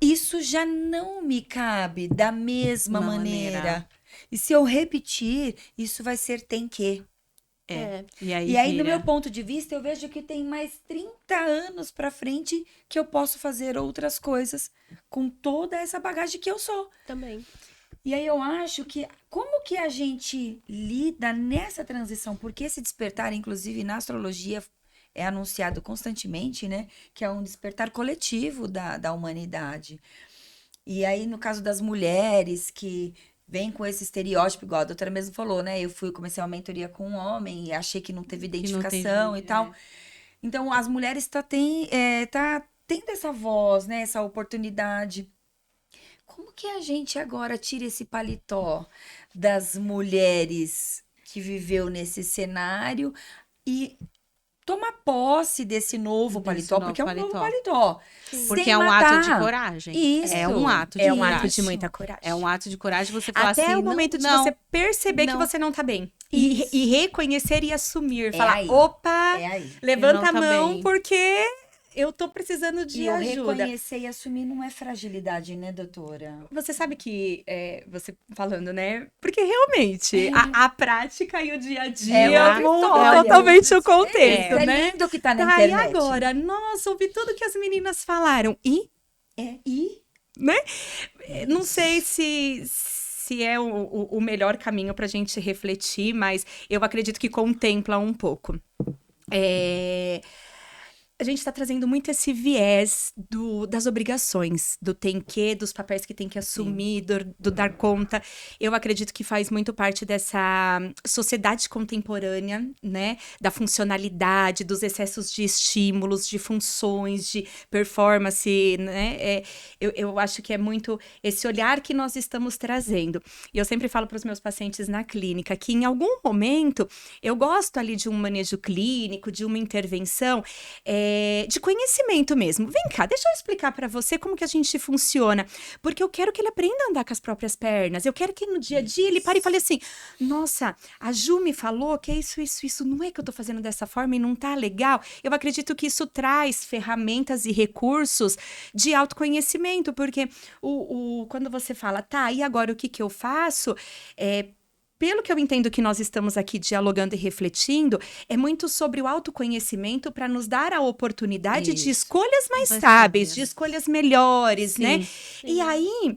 isso já não me cabe da mesma Uma maneira. maneira. E se eu repetir, isso vai ser tem que. É. E aí, E aí, no vira. meu ponto de vista, eu vejo que tem mais 30 anos pra frente que eu posso fazer outras coisas com toda essa bagagem que eu sou. Também. E aí eu acho que como que a gente lida nessa transição? Porque esse despertar, inclusive na astrologia, é anunciado constantemente, né? Que é um despertar coletivo da humanidade. E aí, no caso das mulheres que vêm com esse estereótipo, igual a doutora mesmo falou, né? Comecei uma mentoria com um homem e achei que não teve não identificação teve, e tal. Então, as mulheres tá tendo essa voz, né, essa oportunidade, como que a gente agora tira esse paletó das mulheres que viveu nesse cenário e toma posse desse novo paletó, novo porque é um novo paletó. paletó. Porque Sem é um ato de matar. coragem. Isso. É um ato de É um ato coragem. de muita coragem. É um ato de coragem você falar Até assim, o momento de não, você perceber que não. você não tá bem. Isso. E reconhecer e assumir. É falar, aí. opa, É aí. levanta não a tá mão bem. porque eu tô precisando de E eu ajuda. reconhecer e assumir não é fragilidade, né, doutora? Você sabe que, você falando, né? Porque realmente, a prática e o dia a dia É outra mudam história. totalmente o contexto, É né? lindo que tá na Tá, e internet. agora? Nossa, ouvi tudo que as meninas falaram. E, né? Não sei se é o melhor caminho pra gente refletir, mas eu acredito que contempla um pouco. A gente está trazendo muito esse viés das obrigações, do tem que, dos papéis que tem que assumir, do dar conta. Eu acredito que faz muito parte dessa sociedade contemporânea, né? Da funcionalidade, dos excessos de estímulos, de funções, de performance, né? Eu acho que é muito esse olhar que nós estamos trazendo. E eu sempre falo para os meus pacientes na clínica que em algum momento eu gosto ali de um manejo clínico, de uma intervenção, de conhecimento mesmo. Vem cá, deixa eu explicar pra você como que a gente funciona. Porque eu quero que ele aprenda a andar com as próprias pernas. Eu quero que no dia a dia ele pare e fale assim, nossa, a Ju me falou que é isso. Não é que eu tô fazendo dessa forma e não tá legal? Eu acredito que isso traz ferramentas e recursos de autoconhecimento. Porque quando você fala, tá, e agora o que que eu faço? Pelo que eu entendo que nós estamos aqui dialogando e refletindo, é muito sobre o autoconhecimento para nos dar a oportunidade de Isso. escolhas mais Vai sábeis, saber. de escolhas melhores, né? E aí,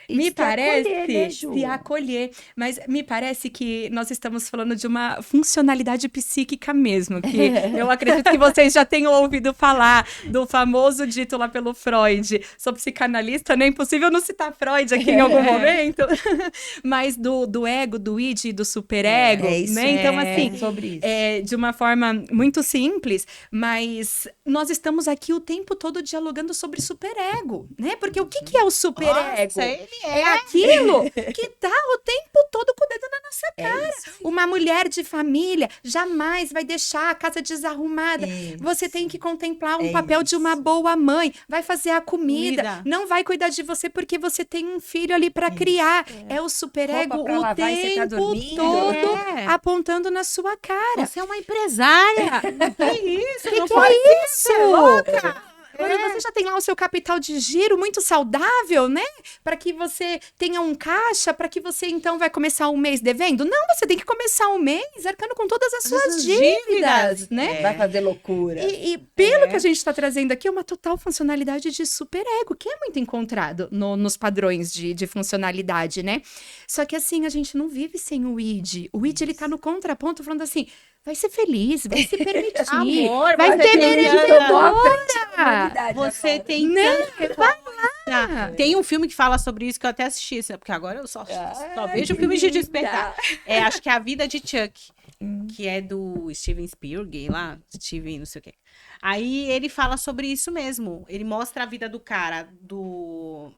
E me se parece acolher, né, Ju? se acolher, mas me parece que nós estamos falando de uma funcionalidade psíquica mesmo, que eu acredito que vocês já tenham ouvido falar do famoso dito lá pelo Freud. Sou psicanalista, né? Impossível não citar Freud aqui em algum momento, mas do ego, do id e do superego, É isso, né? Então, assim, sobre isso. de uma forma muito simples, mas nós estamos aqui o tempo todo dialogando sobre superego, né? Porque o que é o superego? Nossa, ele É aquilo que tá o tempo todo com o dedo na nossa cara. isso aí. Uma mulher de família jamais vai deixar a casa desarrumada. Isso. Você tem que contemplar um É papel de uma isso. boa mãe. Vai fazer a comida. Comida. Não vai cuidar de você porque você tem um filho ali para criar. É o superego Roupa pra o lavar e você tá tempo dormindo. todo É. apontando na sua cara. Você é uma empresária. Que isso? não Que pode é isso? Quando você já tem lá o seu capital de giro muito saudável, né? Para que você tenha um caixa, para que você então vai começar o mês devendo? Não, você tem que começar o mês arcando com todas as suas dívidas, né? Vai fazer loucura. E pelo que a gente está trazendo aqui, é uma total funcionalidade de superego, que é muito encontrado nos padrões de funcionalidade, né? Só que assim, a gente não vive sem o id. O id, ele tá no contraponto, falando assim, vai ser feliz, vai se permitir, Amor, vai você ter tem merecedora. Você tem tanto Ah, tem um filme que fala sobre isso que eu até assisti, porque agora eu só vejo filmes de despertar. Acho que é A Vida de Chuck, que é do Steven Spielberg lá, Steven não sei o quê. Aí ele fala sobre isso mesmo. Ele mostra a vida do cara do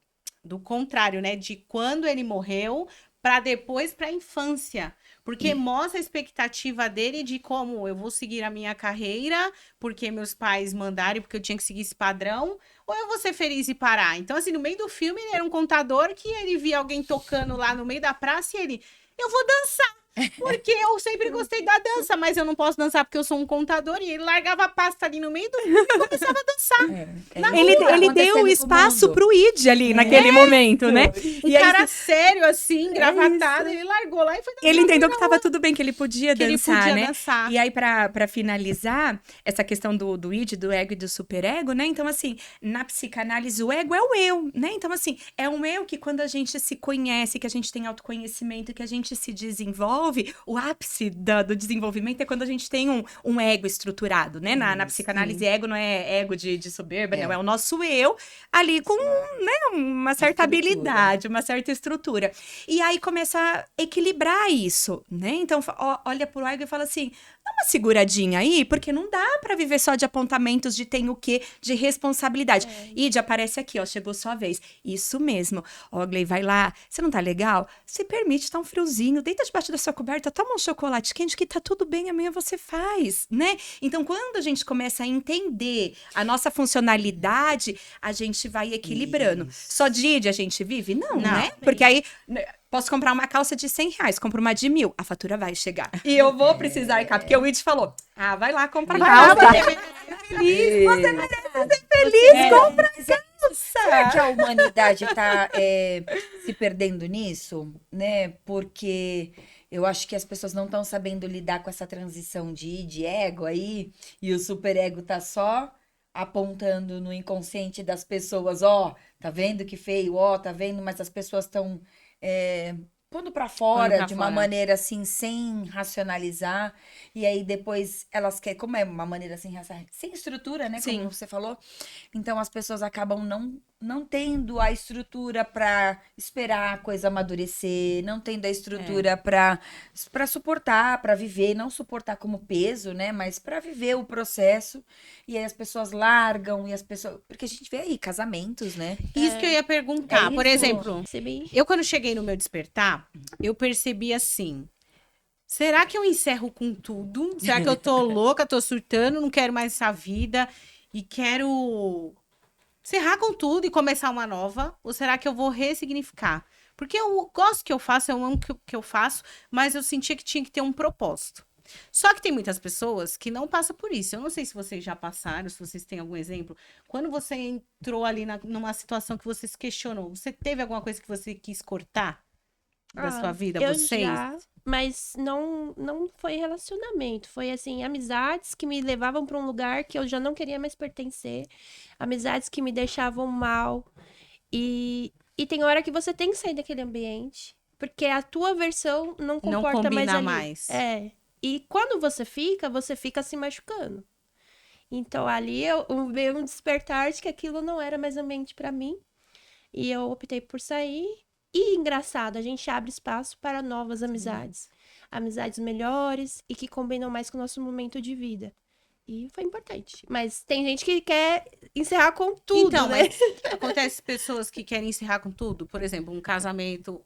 contrário, né? De quando ele morreu para depois para a infância. Porque mostra a expectativa dele de como eu vou seguir a minha carreira, porque meus pais mandaram, porque eu tinha que seguir esse padrão, ou eu vou ser feliz e parar. Então, assim, no meio do filme, ele era um contador que ele via alguém tocando lá no meio da praça e ele, eu vou dançar. Porque eu sempre gostei da dança, mas eu não posso dançar porque eu sou um contador. E ele largava a pasta ali no meio do filme e começava a dançar. Ele deu o espaço pro id ali naquele momento, né? E cara sério, assim, gravatado, ele largou lá e foi dançar. Ele entendeu que tava tudo bem, que ele podia que dançar, ele podia né? dançar. E aí, pra finalizar, essa questão do id, do ego e do superego, né? Então, assim, na psicanálise, o ego é o eu, né? Então, assim, é um eu que quando a gente se conhece, que a gente tem autoconhecimento, que a gente se desenvolve, o ápice do desenvolvimento é quando a gente tem um ego estruturado, né? Na psicanálise, ego não é ego de soberba, não. É o nosso eu ali com, né, uma certa habilidade, uma certa estrutura. E aí começa a equilibrar isso, né? Então, olha pro ego e fala assim, não, uma seguradinha aí, porque não dá pra viver só de apontamentos de tem o quê, de responsabilidade. Ide, aparece aqui, ó, chegou sua vez. Isso mesmo. Ó, Gley, vai lá. Você não tá legal? Se permite, tá um friozinho, deita debaixo da sua coberta, toma um chocolate quente que tá tudo bem, amanhã você faz, né? Então, quando a gente começa a entender a nossa funcionalidade, a gente vai equilibrando. Só de ide a gente vive? Não, né? Porque aí, posso comprar uma calça de R$ 100, compro uma de 1.000, a fatura vai chegar. E eu vou precisar, cá, porque o Id falou, vai lá comprar calça. Feliz, você merece ser feliz, compra calça. Será que a humanidade está se perdendo nisso, né? Porque eu acho que as pessoas não estão sabendo lidar com essa transição de ego aí, e o superego tá só apontando no inconsciente das pessoas, ó, tá vendo que feio, ó, tá vendo, mas as pessoas estão pondo pra fora de uma maneira assim, sem racionalizar, e aí depois elas querem, como é uma maneira assim, sem estrutura, né, Sim. como você falou, então as pessoas acabam não tendo a estrutura pra esperar a coisa amadurecer, não tendo a estrutura pra suportar, pra viver, não suportar como peso, né, mas pra viver o processo, e aí as pessoas largam, e as pessoas, porque a gente vê aí casamentos, né? Isso que eu ia perguntar. É Por isso. exemplo, Percebi. eu quando cheguei no meu despertar, eu percebi assim, será que eu encerro com tudo? Será que eu tô louca, tô surtando, não quero mais essa vida e quero encerrar com tudo e começar uma nova? Ou será que eu vou ressignificar? Porque eu gosto do que eu faço, eu amo o que eu faço, mas eu sentia que tinha que ter um propósito. Só que tem muitas pessoas que não passam por isso. Eu não sei se vocês já passaram, se vocês têm algum exemplo. Quando você entrou ali numa situação que você se questionou, você teve alguma coisa que você quis cortar da sua vida? Eu Vocês? já, mas não foi relacionamento. Foi, assim, amizades que me levavam pra um lugar que eu já não queria mais pertencer. Amizades que me deixavam mal. E tem hora que você tem que sair daquele ambiente. Porque a tua versão não Não comporta mais combina ali. mais. E quando você fica se machucando. Então ali veio um despertar de que aquilo não era mais ambiente pra mim. E eu optei por sair. E engraçado, a gente abre espaço para novas amizades. Amizades melhores e que combinam mais com o nosso momento de vida. E foi importante. Mas tem gente que quer encerrar com tudo, Então, né? mas acontece pessoas que querem encerrar com tudo. Por exemplo, um casamento,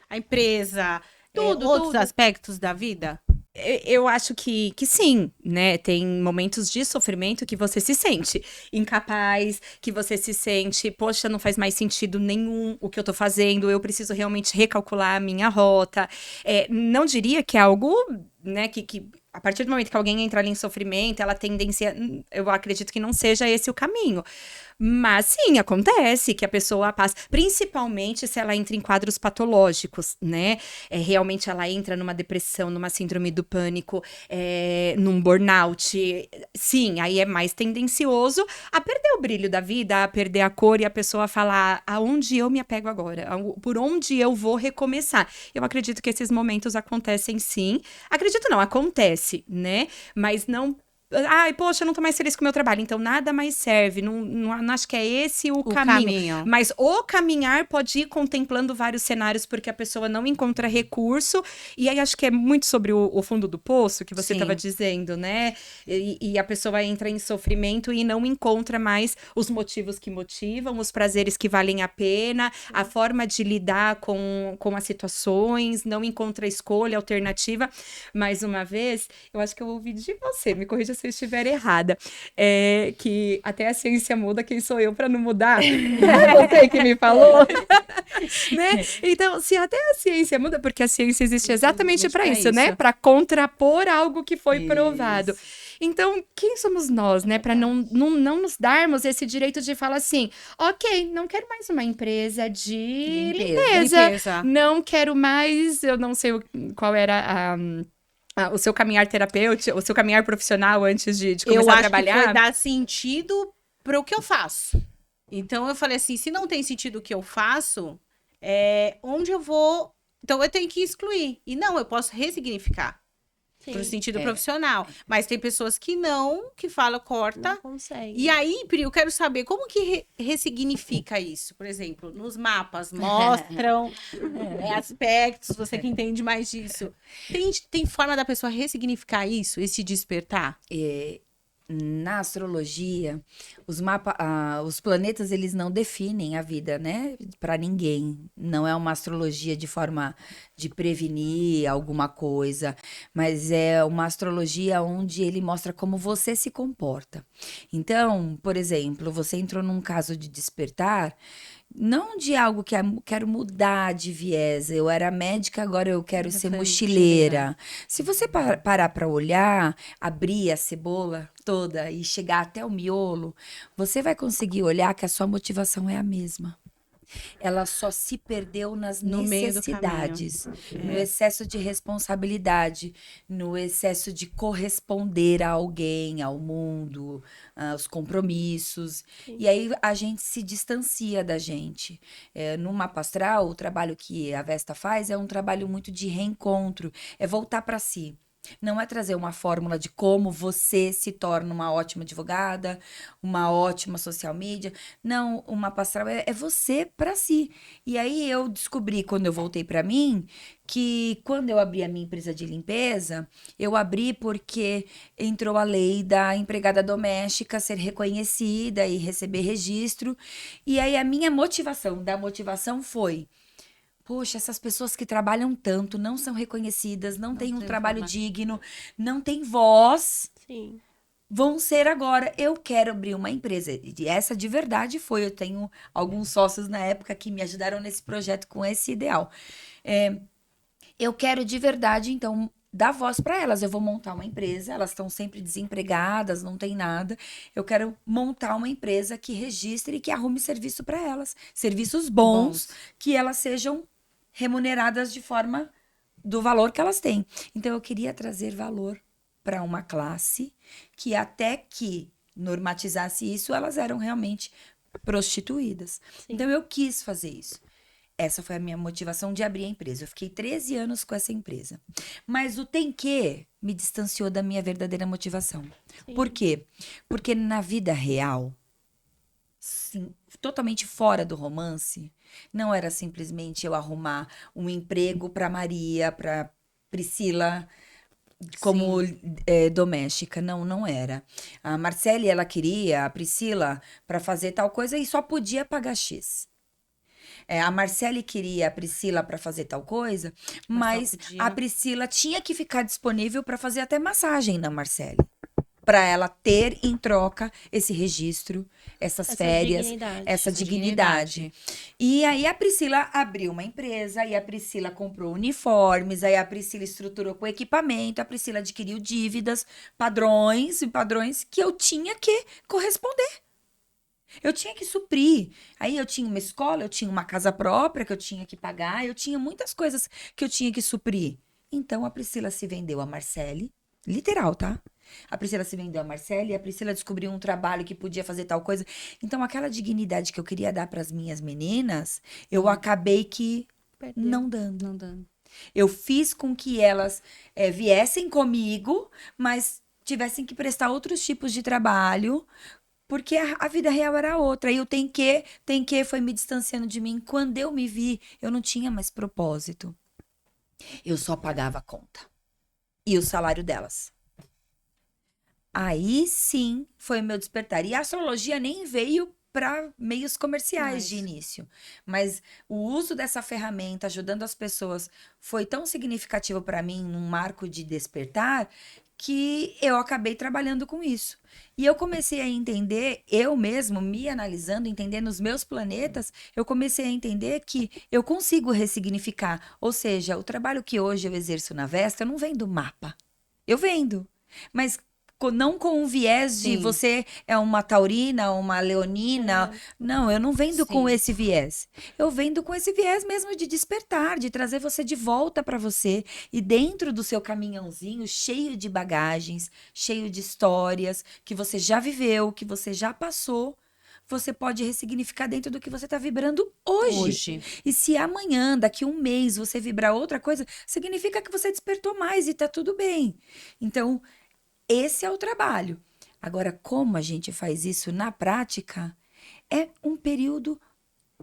a empresa, outros Tudo. aspectos da vida. Eu acho que sim, né? Tem momentos de sofrimento que você se sente incapaz, que você se sente, poxa, não faz mais sentido nenhum o que eu tô fazendo, eu preciso realmente recalcular a minha rota. Não diria que é algo, né, que a partir do momento que alguém entra ali em sofrimento, ela tendência, eu acredito que não seja esse o caminho. Mas sim, acontece que a pessoa passa, principalmente se ela entra em quadros patológicos, né? Realmente ela entra numa depressão, numa síndrome do pânico, num burnout. Sim, aí é mais tendencioso a perder o brilho da vida, a perder a cor e a pessoa falar aonde eu me apego agora, por onde eu vou recomeçar. Eu acredito que esses momentos acontecem sim. Acredito não, acontece, né? Mas não. Ai, poxa, eu não tô mais feliz com o meu trabalho, então nada mais serve. Não acho que é esse o caminho. Mas o caminhar pode ir contemplando vários cenários, porque a pessoa não encontra recurso. E aí acho que é muito sobre o fundo do poço que você estava dizendo, né? E a pessoa entra em sofrimento e não encontra mais os motivos que motivam, os prazeres que valem a pena, a forma de lidar com as situações, não encontra escolha, alternativa. Mais uma vez, eu acho que eu ouvi de você, me corrija se eu estiver errada, que até a ciência muda, quem sou eu para não mudar? Você que me falou, né? Então, se até a ciência muda, porque a ciência existe exatamente para isso, né? Para contrapor algo que foi provado. Então, quem somos nós, né? Para não nos darmos esse direito de falar assim, ok, não quero mais uma empresa de limpeza. Não quero mais, eu não sei qual era o seu caminhar terapêutico, o seu caminhar profissional antes de começar a trabalhar? Eu acho que foi dar sentido para o que eu faço. Então, eu falei assim, se não tem sentido o que eu faço, onde eu vou... Então, eu tenho que excluir. E não, eu posso ressignificar. pro Sim, sentido profissional. Mas tem pessoas que não, que falam, corta. não consegue. E aí, Pri, eu quero saber como que ressignifica isso. Por exemplo, nos mapas mostram aspectos, você que entende mais disso. Tem forma da pessoa ressignificar isso, esse despertar? Na astrologia, os planetas, eles não definem a vida, né? Para ninguém. Não é uma astrologia de forma de prevenir alguma coisa, mas é uma astrologia onde ele mostra como você se comporta. Então, por exemplo, você entrou num caso de despertar, não de algo que quero mudar de viés. Eu era médica, agora eu quero ser foi mochileira. Se você parar para olhar, abrir a cebola toda e chegar até o miolo, você vai conseguir olhar que a sua motivação é a mesma. Ela só se perdeu nas No meio do necessidades, no excesso de responsabilidade, no excesso de corresponder a alguém, ao mundo, aos compromissos. E aí a gente se distancia da gente. No mapa astral, o trabalho que a Vesta faz é um trabalho muito de reencontro, é voltar para si. Não é trazer uma fórmula de como você se torna uma ótima advogada, uma ótima social media. Não, o mapa astral é você para si. E aí eu descobri, quando eu voltei para mim, que quando eu abri a minha empresa de limpeza, eu abri porque entrou a lei da empregada doméstica ser reconhecida e receber registro. E aí a minha motivação foi: poxa, essas pessoas que trabalham tanto, não são reconhecidas, não têm um tem trabalho forma. digno, não têm voz, Sim. vão ser agora. Eu quero abrir uma empresa. E essa de verdade foi. Eu tenho alguns sócios na época que me ajudaram nesse projeto com esse ideal. Eu quero de verdade, então, dar voz para elas. Eu vou montar uma empresa, elas estão sempre desempregadas, não tem nada. Eu quero montar uma empresa que registre e que arrume serviço para elas. Serviços bons, que elas sejam remuneradas de forma do valor que elas têm. Então, eu queria trazer valor para uma classe que até que normatizasse isso, elas eram realmente prostituídas. Sim. Então, eu quis fazer isso. Essa foi a minha motivação de abrir a empresa. Eu fiquei 13 anos com essa empresa. Mas o tem que me distanciou da minha verdadeira motivação. Sim. Por quê? Porque na vida real, sim, totalmente fora do romance, não era simplesmente eu arrumar um emprego para Maria, para Priscila, como doméstica. Não, não era. A Marcele, ela queria a Priscila para fazer tal coisa e só podia pagar X. A Marcele queria a Priscila para fazer tal coisa, mas só podia. a Priscila tinha que ficar disponível para fazer até massagem na Marcele. Para ela ter em troca esse registro, essas Essa férias, dignidade. essa dignidade. E aí a Priscila abriu uma empresa, aí a Priscila comprou uniformes, aí a Priscila estruturou com equipamento, a Priscila adquiriu dívidas, padrões que eu tinha que corresponder. Eu tinha que suprir. Aí eu tinha uma escola, eu tinha uma casa própria que eu tinha que pagar, eu tinha muitas coisas que eu tinha que suprir. Então a Priscila se vendeu a Marcele, literal, tá? A Priscila se vendeu a Marcele, a Priscila descobriu um trabalho que podia fazer tal coisa. Então aquela dignidade que eu queria dar para as minhas meninas, eu acabei que Perdeu. não dando. Não dando. Eu fiz com que elas viessem comigo, mas tivessem que prestar outros tipos de trabalho, porque a vida real era outra. E o tem que foi me distanciando de mim. Quando eu me vi, eu não tinha mais propósito. Eu só pagava a conta. E o salário delas. Aí sim foi o meu despertar. E a astrologia nem veio para meios comerciais de início. Mas o uso dessa ferramenta, ajudando as pessoas, foi tão significativo para mim, num marco de despertar, que eu acabei trabalhando com isso. E eu comecei a entender, eu mesmo, me analisando, entendendo os meus planetas, eu comecei a entender que eu consigo ressignificar. Ou seja, o trabalho que hoje eu exerço na Vesta, eu não vendo mapa. Eu vendo. Mas não com um viés de você é uma taurina, uma leonina. Não, eu não vendo com esse viés. Eu vendo com esse viés mesmo de despertar, de trazer você de volta para você. E dentro do seu caminhãozinho, cheio de bagagens, cheio de histórias que você já viveu, que você já passou, você pode ressignificar dentro do que você está vibrando hoje. E se amanhã, daqui 1 mês, você vibrar outra coisa, significa que você despertou mais e tá tudo bem. Então, esse é o trabalho. Agora, como a gente faz isso na prática, é um período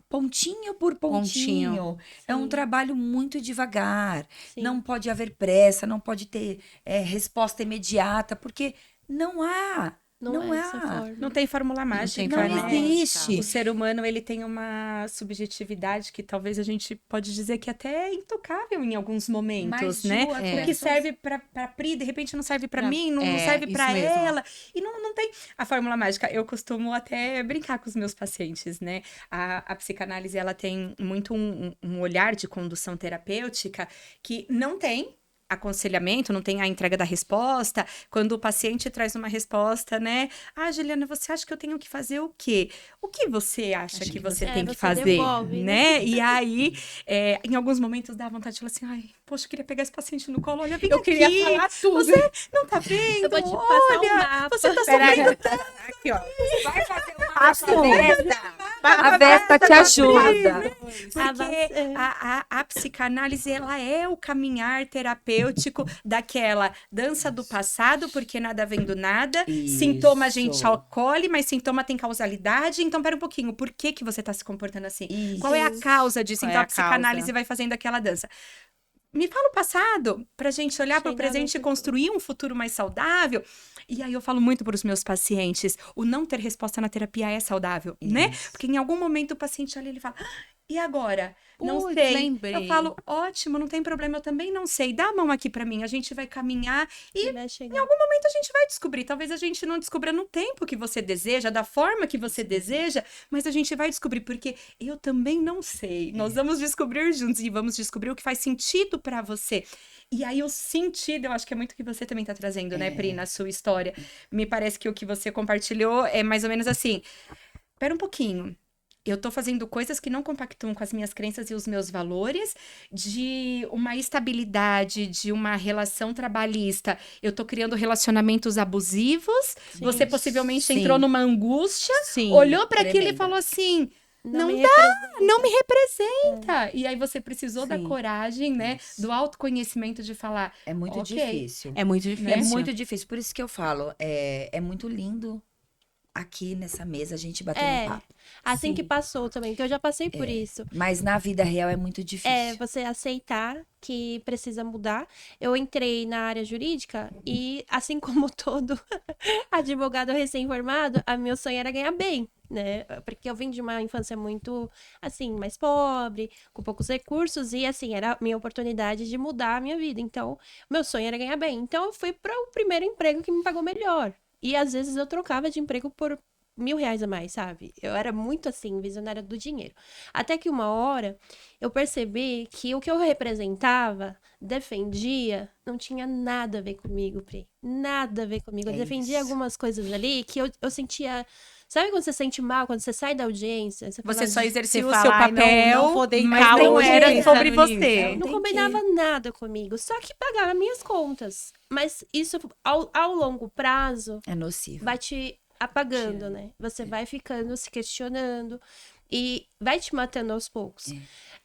pontinho por pontinho. É um Sim. trabalho muito devagar. Sim. Não pode haver pressa, não pode ter resposta imediata, porque não há. Não é há. dessa forma. Não tem fórmula mágica, tem Não fórmula né? existe. O ser humano, ele tem uma subjetividade que talvez a gente pode dizer que até é intocável em alguns momentos, Mas né? duas O que pessoas- serve pra Pri, de repente não serve pra mim, não serve isso pra mesmo. ela. E não tem a fórmula mágica. Eu costumo até brincar com os meus pacientes, né? A psicanálise, ela tem muito um olhar de condução terapêutica que não tem aconselhamento, não tem a entrega da resposta. Quando o paciente traz uma resposta, né? Ah, Juliana, você acha que eu tenho que fazer o quê? O que você acha que você tem que você fazer? devolve, Né? E aí, em alguns momentos dá vontade de falar assim, ai, poxa, eu queria pegar esse paciente no colo, olha, vem Eu aqui, queria falar tudo. você não tá vendo? Eu vou te passar um Olha, mapa. você tá Peraí. sofrendo Aqui, ó. Vai fazer uma A Vesta te ajuda. Porque a psicanálise, ela é o caminhar terapêutico daquela dança do passado, porque nada vem do nada. Sintoma a gente Isso. acolhe, mas sintoma tem causalidade. Então, pera um pouquinho, por que que você tá se comportando assim? Qual é a causa disso? Qual é Então, a a psicanálise causa? vai fazendo aquela dança. Me fala o passado, pra gente olhar para o Chegar no presente e futuro. construir um futuro mais saudável. E aí eu falo muito para os meus pacientes, o não ter resposta na terapia é saudável, né? Isso. Porque em algum momento o paciente olha e ele fala, "Ah, e agora? Não Putz, sei." lembrei. Eu falo, ótimo, não tem problema, eu também não sei. Dá a mão aqui para mim, a gente vai caminhar e Vai chegar. em algum momento a gente vai descobrir. Talvez a gente não descubra no tempo que você deseja, da forma que você deseja, mas a gente vai descobrir, porque eu também não sei. Nós vamos descobrir juntos e vamos descobrir o que faz sentido para você. E aí o sentido, eu acho que é muito o que você também tá trazendo, né, Pri, na sua história. Me parece que o que você compartilhou é mais ou menos assim. Pera um pouquinho. Eu tô fazendo coisas que não compactuam com as minhas crenças e os meus valores, de uma estabilidade, de uma relação trabalhista. Eu tô criando relacionamentos abusivos. Sim. Você possivelmente Sim. entrou numa angústia, Sim. olhou para aquilo e tremenda. falou assim: não me dá, representa. não me representa. E aí você precisou da Sim. coragem, né, Isso. do autoconhecimento de falar, É muito Ok. difícil. É muito difícil. É muito difícil. Por isso que eu falo, é muito lindo aqui nessa mesa a gente batendo É. papo. Assim Sim. que passou também, que eu já passei por isso. Mas na vida real é muito difícil. É você aceitar que precisa mudar. Eu entrei na área jurídica e, assim como todo advogado recém-formado, a meu sonho era ganhar bem, né? Porque eu vim de uma infância muito, assim, mais pobre, com poucos recursos, e, assim, era a minha oportunidade de mudar a minha vida. Então, meu sonho era ganhar bem. Então, eu fui para o primeiro emprego que me pagou melhor. E, às vezes, eu trocava de emprego por R$ 1.000 a mais, sabe? Eu era muito, assim, visionária do dinheiro. Até que uma hora eu percebi que o que eu representava, defendia, não tinha nada a ver comigo, Pri. Nada a ver comigo. Eu É defendia isso. algumas coisas ali que eu sentia. Sabe quando você sente mal, quando você sai da audiência? você fala, só exercia Você o fala, seu "Ai, papel, não vou deitar mas não hoje, era pensando sobre nisso." você. não Tem combinava nada comigo. Só que pagava minhas contas. Mas isso, ao longo prazo, É nocivo. vai te apagando, né? Você vai ficando se questionando e vai te matando aos poucos.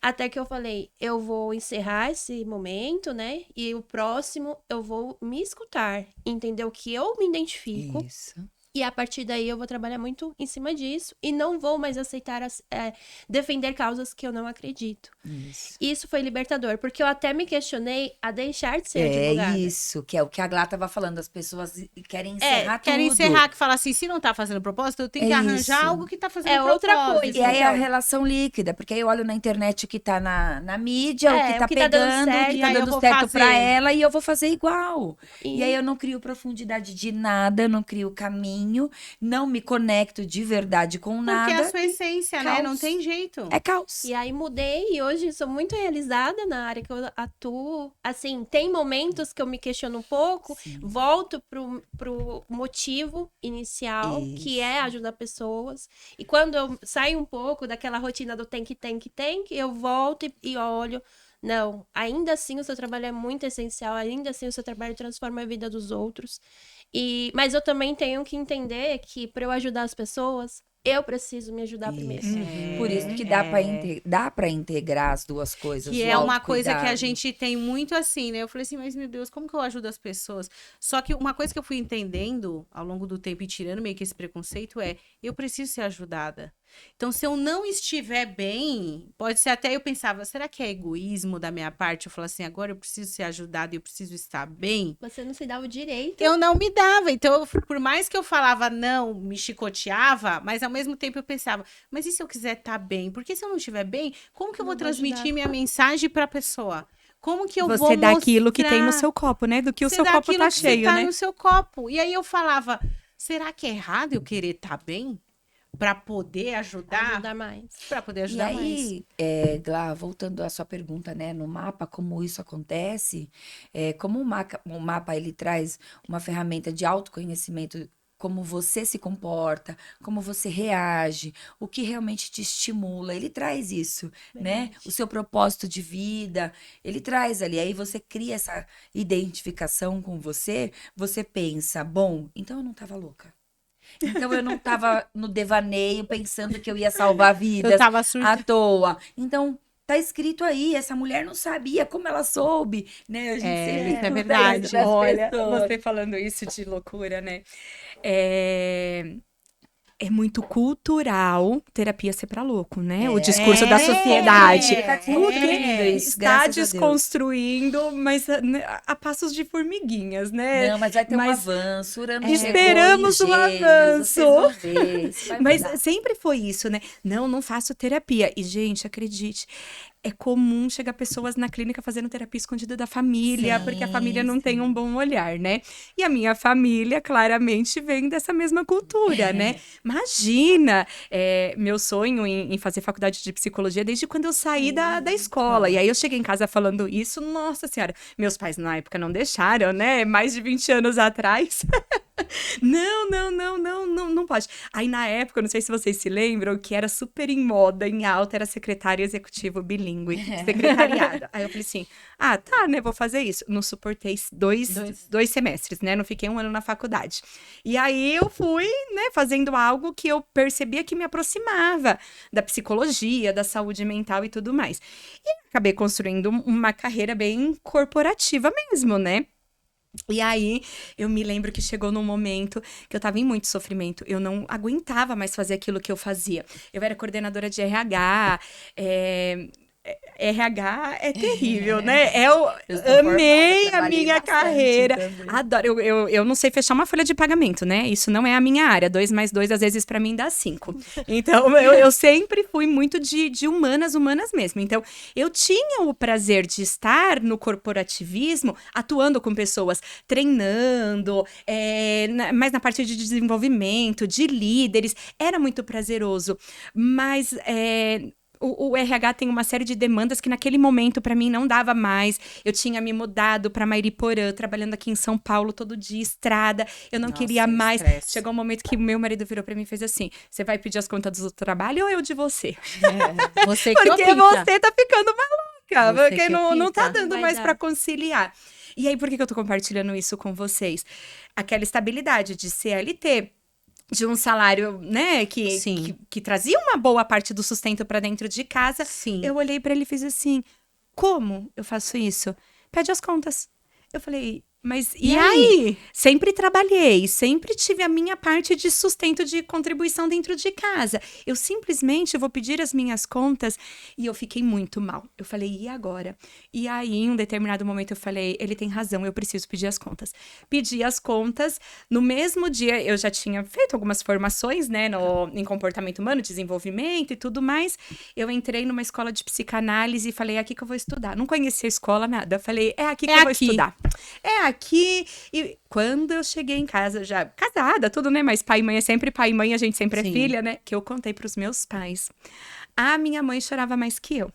Até que eu falei, eu vou encerrar esse momento, né? E o próximo eu vou me escutar, entender o que eu me identifico. Isso. E a partir daí eu vou trabalhar muito em cima disso e não vou mais aceitar defender causas que eu não acredito. Isso. Isso foi libertador, porque eu até me questionei a deixar de ser advogada. Isso, que é o que a Glá tava falando. As pessoas querem encerrar Querem tudo. encerrar, que fala assim, se não tá fazendo propósito, eu tenho que É arranjar isso. algo que tá fazendo É outra propósito. coisa. E aí a Então. relação líquida, porque aí eu olho na internet o que tá na mídia, É, o que tá o que tá dando pegando, o certo, que e tá aí eu dando vou certo pra fazer. ela e eu vou fazer igual. E- E aí eu não crio profundidade de nada, eu não crio caminho, não me conecto de verdade com Porque é nada. a sua essência, né? caos. Não tem jeito. É caos. E aí mudei e hoje sou muito realizada na área que eu atuo. Assim, tem momentos que eu me questiono um pouco, volto pro motivo inicial, que é ajudar pessoas. E quando eu saio um pouco daquela rotina do tem que, eu volto e olho. Não, ainda assim o seu trabalho é muito essencial, ainda assim o seu trabalho transforma a vida dos outros. Mas eu também tenho que entender que para eu ajudar as pessoas, eu preciso me ajudar primeiro. Isso. Por isso que dá pra integrar as duas coisas. Que o é uma coisa que a autocuidado. gente tem muito assim, né? Eu falei assim, mas meu Deus, como que eu ajudo as pessoas? Só que uma coisa que eu fui entendendo ao longo do tempo e tirando meio que esse preconceito é, eu preciso ser ajudada. Então, se eu não estiver bem, pode ser até eu pensava, será que é egoísmo da minha parte? Eu falo assim, agora eu preciso ser ajudada e eu preciso estar bem. Você não se dá o direito. Eu não me dava. Então, por mais que eu falava não, me chicoteava, mas ao mesmo tempo eu pensava, mas e se eu quiser estar bem? Porque se eu não estiver bem, como que eu Não vou vou transmitir ajudar. minha mensagem para a pessoa? Como que eu vou Você dá aquilo que tem no mostrar? seu copo, né? Do que o Você seu dá copo aquilo tá que cheio, você tá né? no seu copo. E aí eu falava, será que é errado eu querer estar bem? Para poder ajudar? Ajudar mais. Para poder E ajudar mais. aí, Glá, voltando à sua pergunta, né, no mapa, como isso acontece, como o mapa ele traz uma ferramenta de autoconhecimento, como você se comporta, como você reage, o que realmente te estimula, ele traz isso, né? Verdade. O seu propósito de vida, ele traz ali, aí você cria essa identificação com você pensa, bom, então eu não estava louca. Então eu não estava no devaneio pensando que eu ia salvar Eu vidas tava à surtando. toa. Então tá escrito aí, essa mulher não sabia como ela soube, né? A gente sempre Isso é escuta verdade. isso das Olha, pessoas. você falando isso de loucura, né? É, é muito cultural terapia ser pra louco, né? O discurso da sociedade. Tá desconstruindo isso, Está graças a Deus. desconstruindo, mas né, a passos de formiguinhas, né? Não, mas vai ter um Mas avanço. Urano esperamos chegou um em Gêmeos, avanço. vocês vão ver, isso vai Mas mudar. sempre foi isso, né? Não, não faço terapia. E, gente, acredite, é comum chegar pessoas na clínica fazendo terapia escondida da família, porque a família Sim, não tem um sim. bom olhar, né? E a minha família, claramente, vem dessa mesma cultura, né? Imagina, meu sonho em fazer faculdade de psicologia desde quando eu saí da escola. E aí eu cheguei em casa falando isso, nossa senhora, meus pais na época não deixaram, né? Mais de 20 anos atrás. Não pode. Aí na época, eu não sei se vocês se lembram, que era super em moda, em alta, era secretário executivo bilíngue, secretariado. Aí eu falei assim, tá, né, vou fazer isso. Não suportei dois semestres, né, não fiquei um ano na faculdade. E aí eu fui, né, fazendo algo que eu percebia que me aproximava da psicologia, da saúde mental e tudo mais. E acabei construindo uma carreira bem corporativa mesmo, né? E aí, eu me lembro que chegou num momento que eu tava em muito sofrimento. Eu não aguentava mais fazer aquilo que eu fazia. Eu era coordenadora de RH. RH é terrível, né? Eu Eu sou formada, amei a trabalhei minha bastante carreira. também. Adoro. Eu não sei fechar uma folha de pagamento, né? Isso não é a minha área. 2 mais 2, às vezes, pra mim, dá 5. Então, eu sempre fui muito de humanas mesmo. Então, eu tinha o prazer de estar no corporativismo, atuando com pessoas, treinando, mais na parte de desenvolvimento, de líderes. Era muito prazeroso. Mas o RH tem uma série de demandas que naquele momento para mim não dava mais. Eu tinha me mudado para Mairiporã, trabalhando aqui em São Paulo todo dia, estrada. Eu não Nossa, queria mais. estresse. Chegou um momento que o meu marido virou para mim e fez assim: "Você vai pedir as contas do trabalho ou eu de você?" Você que Porque opta. você tá ficando maluca, Você porque que não tá opta. dando Vai mais dar. para conciliar. E aí, por que eu tô compartilhando isso com vocês? Aquela estabilidade de CLT, de um salário, né, Sim. que trazia uma boa parte do sustento para dentro de casa. Sim. Eu olhei para ele e fiz assim: como eu faço isso? Pede as contas. Eu falei, mas e aí? Sempre trabalhei, sempre tive a minha parte de sustento de contribuição dentro de casa. Eu simplesmente vou pedir as minhas contas e eu fiquei muito mal. Eu falei, e agora? E aí, em um determinado momento, eu falei, ele tem razão, eu preciso pedir as contas. Pedi as contas. No mesmo dia, eu já tinha feito algumas formações, né, em comportamento humano, desenvolvimento e tudo mais. Eu entrei numa escola de psicanálise e falei, é aqui que eu vou estudar. Não conhecia a escola, nada. Eu falei, é aqui que eu vou aqui. estudar. É aqui. E quando eu cheguei em casa, já casada, tudo, né? Mas pai e mãe é sempre pai e mãe, a gente sempre Sim. é filha, né? Que eu contei pros meus pais. A minha mãe chorava mais que eu.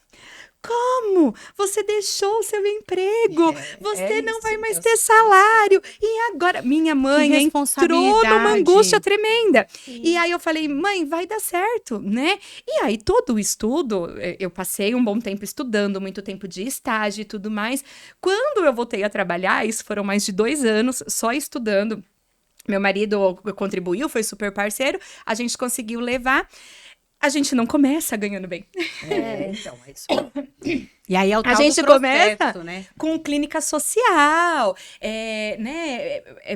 Como? Você deixou o seu emprego? Você não isso, vai mais eu ter salário. E agora? Minha mãe entrou responsabilidade. numa angústia tremenda. Sim. E aí eu falei, mãe, vai dar certo, né? E aí todo o estudo, eu passei um bom tempo estudando, muito tempo de estágio e tudo mais. Quando eu voltei a trabalhar, isso foram mais de 2 anos só estudando. Meu marido contribuiu, foi super parceiro, a gente conseguiu levar. A gente não começa ganhando bem. Então, é isso. E aí é o A tal gente do processo, começa né? com clínica social,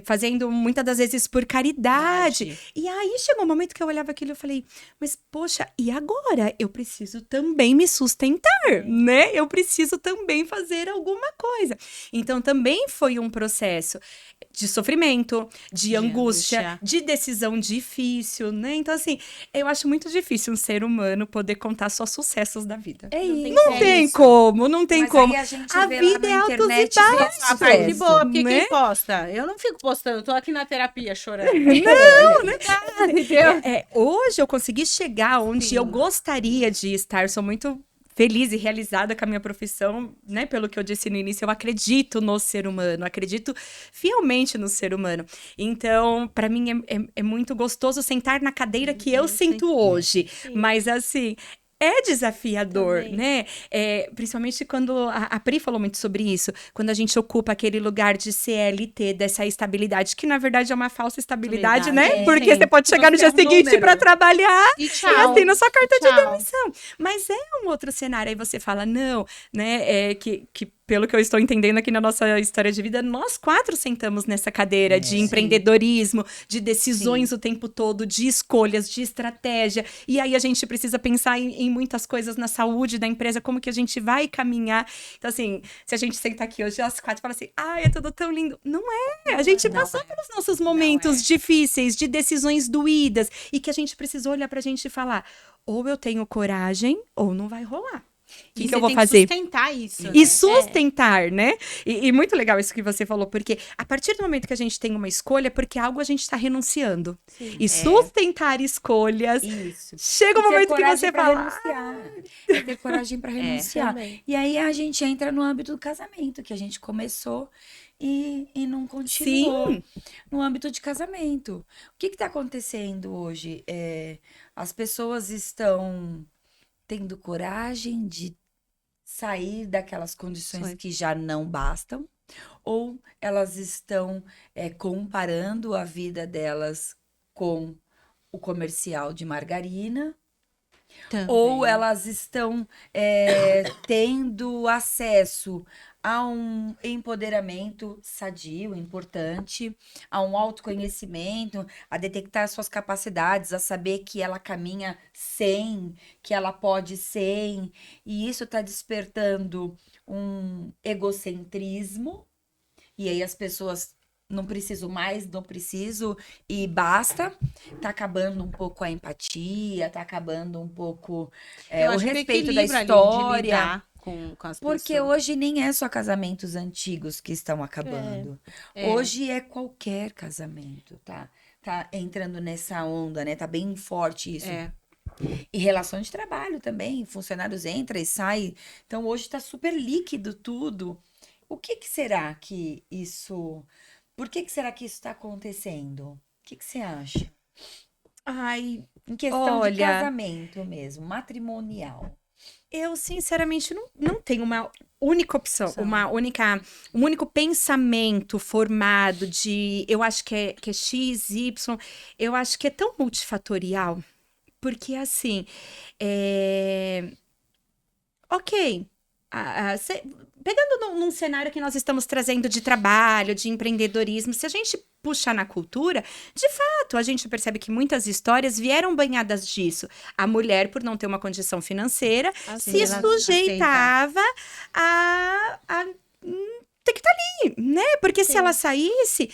fazendo muitas das vezes por caridade. Verdade. E aí chegou um momento que eu olhava aquilo e falei, mas poxa, e agora? Eu preciso também me sustentar, né? Eu preciso também fazer alguma coisa. Então também foi um processo de sofrimento, de angústia, de decisão difícil, né? Então assim, eu acho muito difícil um ser humano poder contar só sucessos da vida. É isso. Não tem como, não tem Mas como. aí a gente A vê vida lá é na altos e internet baixos. A parte boa, porque né? quem posta? Eu não fico postando, eu tô aqui na terapia chorando. Hoje eu consegui chegar onde Sim. eu gostaria de estar. Sou muito feliz e realizada com a minha profissão, né? Pelo que eu disse no início, eu acredito no ser humano, acredito fielmente no ser humano. Então, para mim é muito gostoso sentar na cadeira que eu sinto hoje. Mas assim, é desafiador, Também. né? Principalmente quando a Pri falou muito sobre isso, quando a gente ocupa aquele lugar de CLT, dessa estabilidade, que na verdade é uma falsa estabilidade, né? É, Porque sim. você pode chegar no Você é dia um seguinte número. para trabalhar E e tchau. assina sua carta de Tchau. demissão. Mas é um outro cenário. Aí você fala, não, né? Que pelo que eu estou entendendo aqui na nossa história de vida, nós 4 sentamos nessa cadeira de empreendedorismo, de decisões o tempo todo, de escolhas, de estratégia. E aí a gente precisa pensar em muitas coisas na saúde da empresa, como que a gente vai caminhar. Então, assim, se a gente sentar aqui hoje, as 4 fala assim, é tudo tão lindo. Não é. A gente passou pelos nossos momentos difíceis, de decisões doídas, e que a gente precisa olhar pra gente e falar, ou eu tenho coragem, ou não vai rolar. O que eu vou fazer? Sustentar isso. E né? sustentar, né? E muito legal isso que você falou, porque a partir do momento que a gente tem uma escolha, porque algo a gente está renunciando. E sustentar escolhas. Isso. Chega o E ter momento que coragem você pra fala. renunciar. É ter coragem para renunciar. também. E aí a gente entra no âmbito do casamento, que a gente começou e não continuou. Sim. No âmbito de casamento. O que está acontecendo hoje? As pessoas estão tendo coragem de sair daquelas condições que já não bastam, ou elas estão comparando a vida delas com o comercial de margarina, ou elas estão tendo acesso a um empoderamento sadio, importante, a um autoconhecimento, a detectar suas capacidades, a saber que ela caminha sem, que ela pode sem, e isso está despertando um egocentrismo, e aí as pessoas não preciso mais, não preciso e basta. Tá acabando um pouco a empatia, tá acabando um pouco Eu o acho que respeito da equilíbrio ali de história. lidar com as Porque pessoas. hoje nem é só casamentos antigos que estão acabando. Hoje é qualquer casamento, tá? Tá entrando nessa onda, né? Tá bem forte isso. E relações de trabalho também, funcionários entram e saem. Então hoje tá super líquido tudo. O que será que isso... Por que será que isso está acontecendo? O que você acha? Ai, Em questão de olha, casamento mesmo, matrimonial. eu sinceramente não tenho uma única opção, um único pensamento formado de, eu acho que é X, Y, eu acho que é tão multifatorial, porque assim, ok, pegando num cenário que nós estamos trazendo de trabalho, de empreendedorismo, se a gente puxar na cultura, de fato, a gente percebe que muitas histórias vieram banhadas disso. A mulher, por não ter uma condição financeira, se ela sujeitava a ter que estar ali, né? Porque se ela saísse,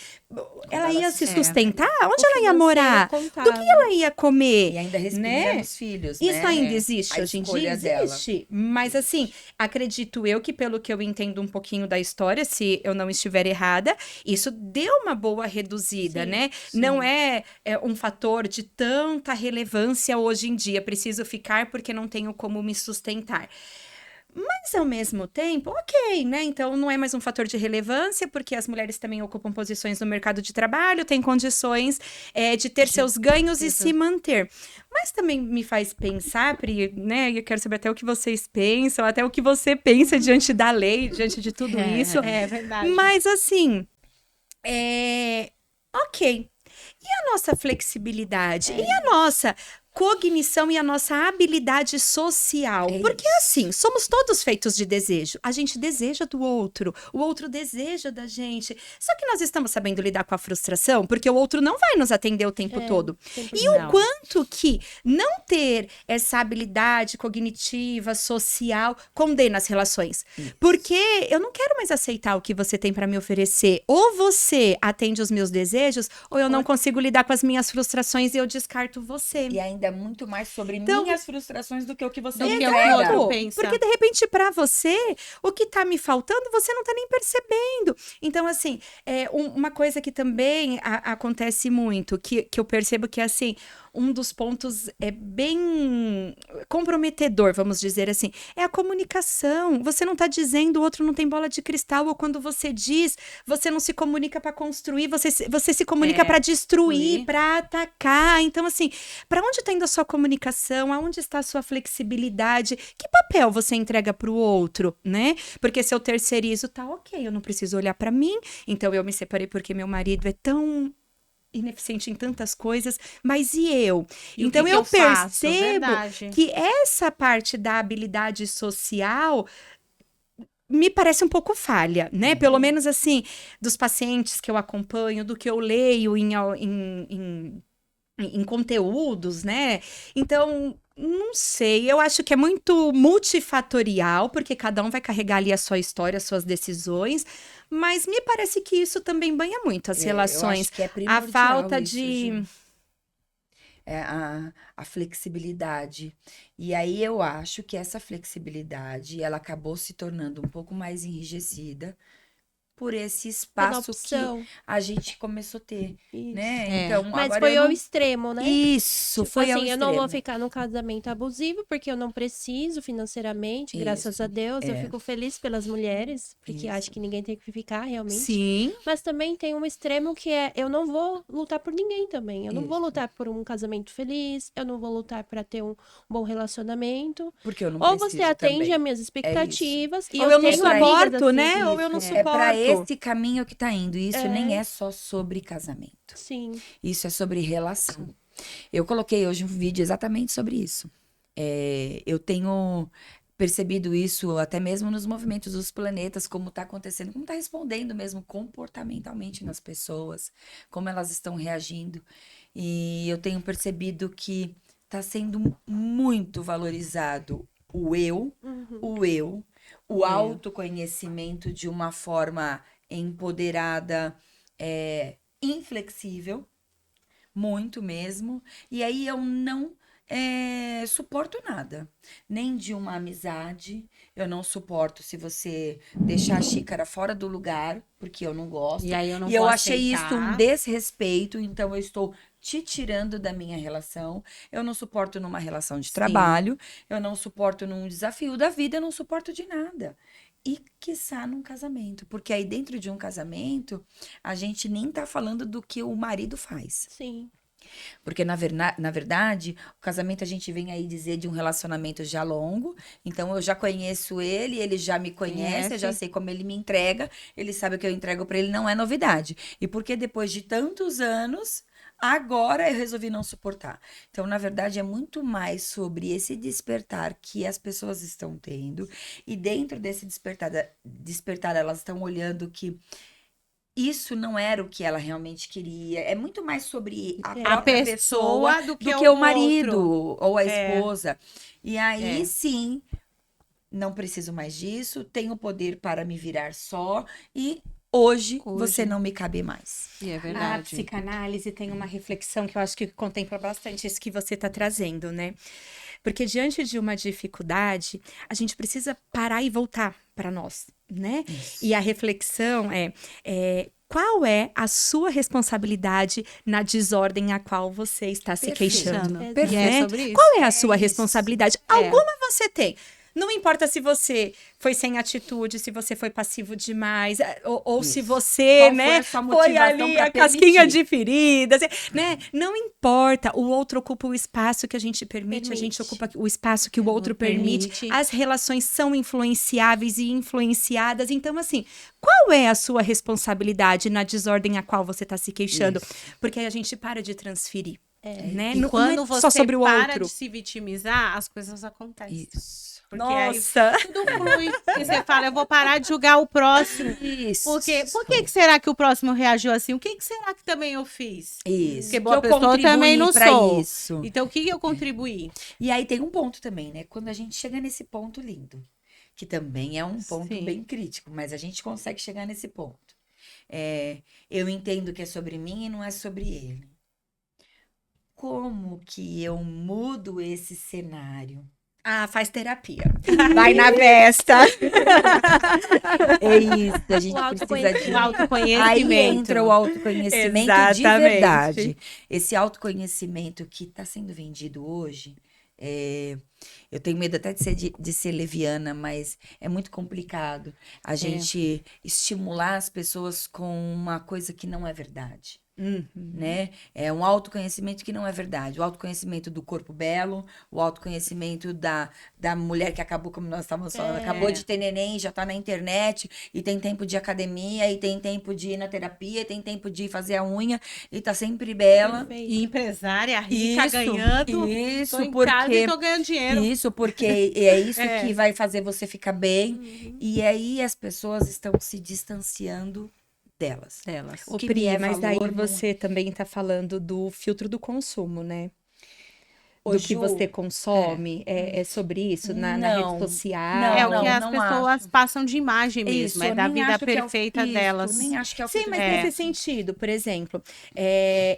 ela ia se sustentar, onde ela ia morar? Do que ela ia comer? E ainda respinga né? nos filhos, Isso né? ainda existe A hoje em dia? escolha dela. Existe. Mas assim, acredito eu que pelo que eu entendo um pouquinho da história, se eu não estiver errada, isso deu uma boa reduzida, né? Não é um fator de tanta relevância hoje em dia. Preciso ficar porque não tenho como me sustentar. Mas, ao mesmo tempo, ok, né? Então, não é mais um fator de relevância, porque as mulheres também ocupam posições no mercado de trabalho, têm condições de ter seus ganhos e se manter. Mas também me faz pensar, Pri, né? E eu quero saber até o que vocês pensam, até o que você pensa diante da lei, diante de tudo isso. É verdade. Mas, assim, ok. E a nossa flexibilidade? E a nossa cognição e a nossa habilidade social? É Porque isso. assim, somos todos feitos de desejo. A gente deseja do outro, o outro deseja da gente. Só que nós estamos sabendo lidar com a frustração, porque o outro não vai nos atender o tempo todo. E o Não. quanto que não ter essa habilidade cognitiva, social, condena as relações. Porque eu não quero mais aceitar o que você tem para me oferecer. Ou você atende os meus desejos, ou eu não consigo lidar com as minhas frustrações e eu descarto você. E ainda muito mais sobre Então- minhas frustrações do que o que você Do que o entrega. outro pensa. Porque de repente pra você, o que tá me faltando, você não tá nem percebendo. Então assim, uma coisa que também acontece muito, que eu percebo que assim, um dos pontos é bem comprometedor, vamos dizer assim, é a comunicação. Você não tá dizendo, o outro não tem bola de cristal, ou quando você diz, você não se comunica pra construir, você se comunica pra destruir, destruir. pra atacar. Então assim, para onde está indo a sua comunicação? Aonde está a sua flexibilidade? Que papel você entrega para o outro, né? Porque se eu terceirizo, tá ok, eu não preciso olhar para mim. Então eu me separei porque meu marido é tão ineficiente em tantas coisas, mas e eu? E o Então que que eu eu faço? percebo Verdade. que essa parte da habilidade social me parece um pouco falha, né? Pelo menos assim, dos pacientes que eu acompanho, do que eu leio em conteúdos, né? Então, não sei, eu acho que é muito multifatorial, porque cada um vai carregar ali a sua história, as suas decisões, mas me parece que isso também banha muito as Eu relações. acho que é A primordial falta isso, de. Ju. É a flexibilidade. E aí eu acho que essa flexibilidade, ela acabou se tornando um pouco mais enrijecida por esse Pela espaço que opção. a gente começou a ter, Isso. né? É. Então, Mas agora foi eu ao não... extremo, né? Isso, Tipo foi ao assim, eu não vou extremo. ficar num casamento abusivo porque eu não preciso financeiramente, graças Isso, a Deus. Eu é. fico feliz pelas mulheres, porque Isso. acho que ninguém tem que ficar realmente. Sim, Mas também tem um extremo que é eu não vou lutar por ninguém também. Eu não vou Isso. lutar por um casamento feliz, eu não vou lutar para ter um bom relacionamento. Porque eu não Ou preciso você atende também. as minhas expectativas e ou eu não tenho amigas suporto, assim. né? Ou eu não É suporto. para esse caminho que tá indo. Isso É. nem é só sobre casamento. Sim. Isso é sobre relação. Eu coloquei hoje um vídeo exatamente sobre isso. Eu tenho percebido isso até mesmo nos movimentos dos planetas, como está acontecendo, como está respondendo mesmo comportamentalmente nas pessoas, como elas estão reagindo. E eu tenho percebido que está sendo muito valorizado o autoconhecimento de uma forma empoderada, inflexível, muito mesmo. E aí eu não suporto nada, nem de uma amizade. Eu não suporto se você deixar a xícara fora do lugar, porque eu não gosto. E aí eu não E eu vou achei isso um aceitar. desrespeito, então eu estou te tirando da minha relação. Eu não suporto numa relação de Sim. trabalho, eu não suporto num desafio da vida, eu não suporto de nada. E quiçá num casamento, porque aí dentro de um casamento, a gente nem tá falando do que o marido faz. Sim. Porque, na verdade, o casamento a gente vem aí dizer de um relacionamento já longo. Então, eu já conheço ele já me conhece, eu já Conhece. sei como ele me entrega, ele sabe o que eu entrego pra ele, não é novidade. E porque depois de tantos anos, agora eu resolvi não suportar. Então, na verdade, é muito mais sobre esse despertar que as pessoas estão tendo. E dentro desse despertar elas estão olhando que isso não era o que ela realmente queria. É muito mais sobre a É. A própria pessoa pessoa do do que o o marido outro. ou a É. esposa. E aí É. sim, não preciso mais disso, tenho poder para me virar só e hoje você não me cabe mais. E é A verdade. psicanálise tem uma reflexão que eu acho que contempla bastante isso que você está trazendo, né? Porque diante de uma dificuldade, a gente precisa parar e voltar para nós, né? E a reflexão é qual é a sua responsabilidade na desordem a qual você está se Perfeito. queixando? Exato. E é Né? sobre isso. Qual é a sua isso. responsabilidade? Alguma você tem. Não importa se você foi sem atitude, se você foi passivo demais, ou se você, Qual foi né, a sua foi motivação ali pra a casquinha permitir? de feridas, né? Não importa, o outro ocupa o espaço que a gente permite, a gente Permite. ocupa o espaço que o outro permite. As relações são influenciáveis e influenciadas. Então, assim, qual é a sua responsabilidade na desordem a qual você está se queixando? Isso. Porque aí a gente para de transferir. Né? E Não quando é você só sobre o para outro. de se vitimizar, as coisas acontecem. Isso. Porque aí Nossa! tudo flui. E você fala, eu vou parar de julgar o próximo. Isso. Porque, por que será que o próximo reagiu assim? O que será que também eu fiz? Isso. Porque boa que eu pessoa eu também não contribuí pra sou. isso. Então, o que eu contribuí? E aí tem um ponto também, né? Quando a gente chega nesse ponto lindo, que também é um ponto Sim. bem crítico, mas a gente consegue chegar nesse ponto. Eu entendo que é sobre mim e não é sobre ele. Como que eu mudo esse cenário? Ah, faz terapia. Vai na festa. É isso, a gente O precisa de O autoconhecimento. Aí entra o autoconhecimento de Exatamente. verdade. Esse autoconhecimento que está sendo vendido hoje, eu tenho medo até de ser leviana, mas é muito complicado a gente estimular as pessoas com uma coisa que não é verdade. Né? É um autoconhecimento que não é verdade. O autoconhecimento do corpo belo, o autoconhecimento da mulher que acabou, como nós estávamos falando, acabou de ter neném, já tá na internet, e tem tempo de academia, e tem tempo de ir na terapia, e tem tempo de fazer a unha, e tá sempre bela. E empresária rica ganhando. Tô Isso, em casa e porque tô ganhando dinheiro. isso, porque é isso que vai fazer você ficar bem. E aí as pessoas estão se distanciando delas. Ô, que Pri, me é mas daí valor não- você também está falando do filtro do consumo, né? Ô, Do que Ju, você consome, é sobre isso, na rede Não, social? É o que não, as não pessoas passam de imagem mesmo. Isso, É da nem vida acho que é o- perfeita isso, delas. nem acho que é o Sim, filtro mas do nesse consumo. sentido, por exemplo,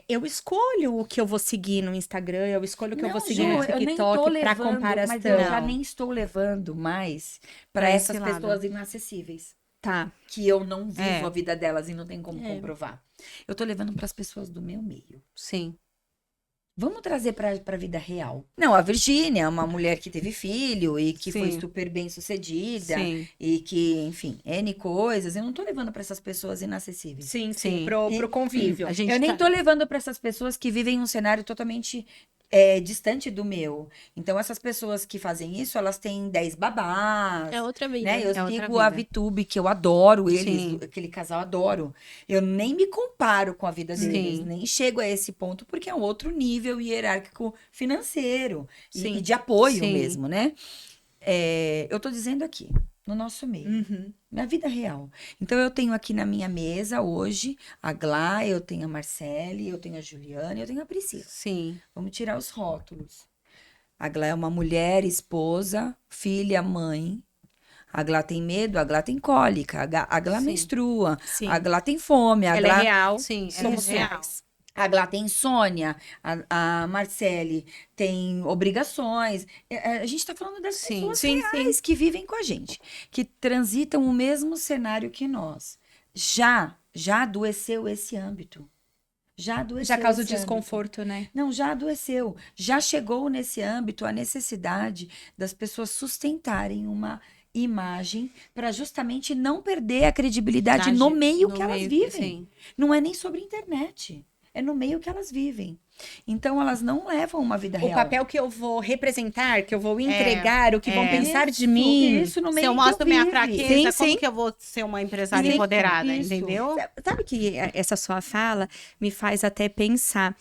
eu escolho o que eu vou seguir no Instagram, eu escolho o que eu vou Não, seguir Ju, no eu nem TikTok tô para levando, comparação. mas eu já Não. nem estou levando mais para Pra esse essas lado. pessoas inacessíveis. Tá. Que eu não vivo É. a vida delas e não tem como É. comprovar. Eu tô levando para as pessoas do meu meio. Sim. Vamos trazer para a vida real. Não, a Virgínia é uma mulher que teve filho e que foi Sim. super bem sucedida Sim. e que, enfim, N coisas. Eu não tô levando para essas pessoas inacessíveis. Sim, Sim. pro convívio. A gente Eu nem tá- tô levando para essas pessoas que vivem um cenário totalmente distante do meu. Então, essas pessoas que fazem isso, elas têm 10 babás. É outra vida. Né? Eu É outra sigo a vida. VTube, que eu adoro eles, Sim. aquele casal adoro. Eu nem me comparo com a vida deles, Sim. nem chego a esse ponto, porque é um outro nível hierárquico financeiro Sim. e de apoio Sim. mesmo, né? Eu tô dizendo aqui, no nosso meio, na vida real. Então, eu tenho aqui na minha mesa hoje a Glá, eu tenho a Marcele, eu tenho a Juliana, eu tenho a Priscila. Sim. Vamos tirar os rótulos. A Glá é uma mulher, esposa, filha, mãe. A Glá tem medo, a Glá tem cólica, a Glá Sim. menstrua, Sim. a Glá tem fome, a Ela Glá, é real. Sim. Somos É real. reais. a Glá tem insônia, a Marcele tem obrigações. A gente tá falando das Sim. pessoas Sim, reais que vivem com a gente, que transitam o mesmo cenário que nós. Já adoeceu esse âmbito. Já adoeceu Já causa o esse âmbito. desconforto, né? Não, já adoeceu. Já chegou nesse âmbito a necessidade das pessoas sustentarem uma imagem para justamente não perder a credibilidade no meio que elas vivem. Sim. Não é nem sobre a internet. É no meio que elas vivem. Então, elas não levam uma vida O real. papel que eu vou representar, que eu vou entregar, o que vão pensar de Isso, mim. Isso no Se meio eu que mostro minha vive. fraqueza, Sim, como sim. que eu vou ser uma empresária Isso, empoderada, isso. entendeu? Sabe que essa sua fala me faz até pensar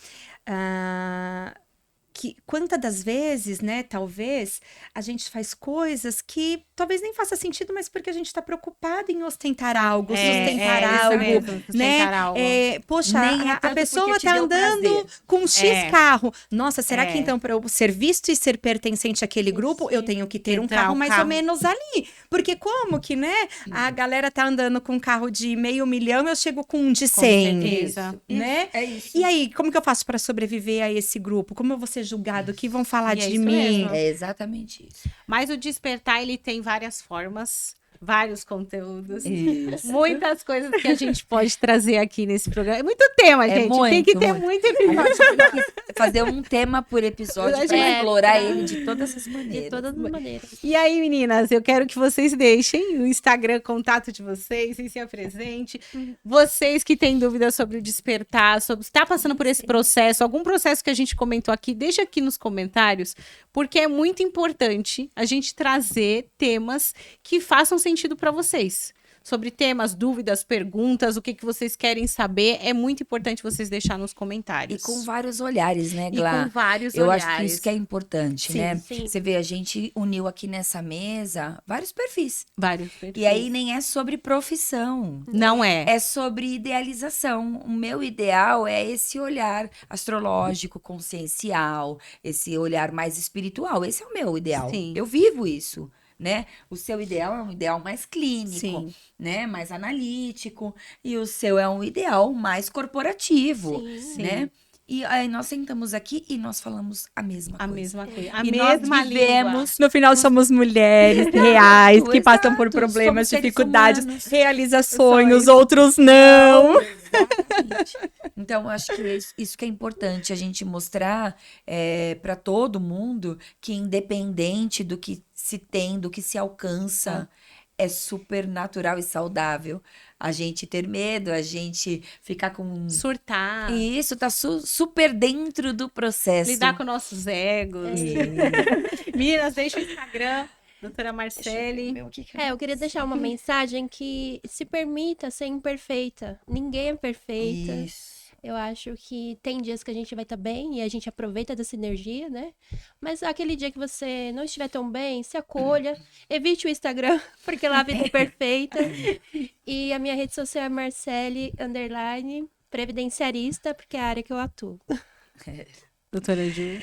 que quantas das vezes, né, talvez, a gente faz coisas que talvez nem faça sentido, mas porque a gente está preocupada em ostentar algo, sustentar isso algo, mesmo, né? sustentar algo. Poxa, Nem é a tanto pessoa porque te tá deu andando prazer. com um X É. carro. Nossa, será É. que então para eu ser visto e ser pertencente àquele grupo, eu tenho que ter um Entrar carro um mais carro. ou menos ali? Porque como que, né? A galera tá andando com um carro de $500 mil, eu chego com um de 100, certeza. né? É isso. E aí, como que eu faço para sobreviver a esse grupo? Como eu vou ser julgado? O que vão falar E é de isso mim? mesmo. É exatamente isso. Mas o despertar, ele tem várias formas, vários conteúdos. Isso. Muitas coisas que a gente pode trazer aqui nesse programa. É muito tema, É gente. muito, tem que ter muito. muito episódio. fazer um tema por episódio para explorar ele de todas as maneiras. De todas as maneiras. E aí, meninas, eu quero que vocês deixem o Instagram, contato de vocês, e se apresente. Vocês que têm dúvidas sobre o despertar, sobre está passando por esse processo, algum processo que a gente comentou aqui, deixa aqui nos comentários, porque é muito importante a gente trazer temas que façam sentido para vocês. Sobre temas, dúvidas, perguntas, o que vocês querem saber, é muito importante vocês deixar nos E comentários. com vários olhares, né, E Glá? com vários Eu olhares. acho que isso que é importante, Sim, né? sim. Você vê, a gente uniu aqui nessa mesa vários perfis. Vários perfis. E aí nem é sobre profissão. Não é. É sobre idealização. O meu ideal é esse olhar astrológico, consciencial, esse olhar mais espiritual. Esse é o meu ideal. Sim. Eu vivo isso, né? O seu ideal é um ideal mais clínico, Sim. né? Mais analítico. E o seu é um ideal mais corporativo, Sim. né? E aí nós sentamos aqui e nós falamos a mesma A coisa. mesma coisa. A E mesma nós vivemos língua. No final, somos mulheres reais que passam por exato, problemas, somos seres dificuldades, humanos. realiza sonhos, outros não. Exatamente. Então, eu acho que isso que é importante a gente mostrar para todo mundo que independente do que se tem, do que se alcança, é super natural e saudável a gente ter medo, a gente ficar com... Surtar. E isso tá super dentro do processo. Lidar com nossos egos. É. Meninas, deixa o Instagram, doutora Marcele. Eu queria deixar uma mensagem que se permita ser imperfeita. Ninguém é perfeita. Isso. Eu acho que tem dias que a gente vai estar bem e a gente aproveita dessa energia, né? Mas aquele dia que você não estiver tão bem, se acolha, evite o Instagram, porque lá a vida é perfeita. E a minha rede social é Marcele _previdenciarista, porque é a área que eu atuo. Doutora Ju.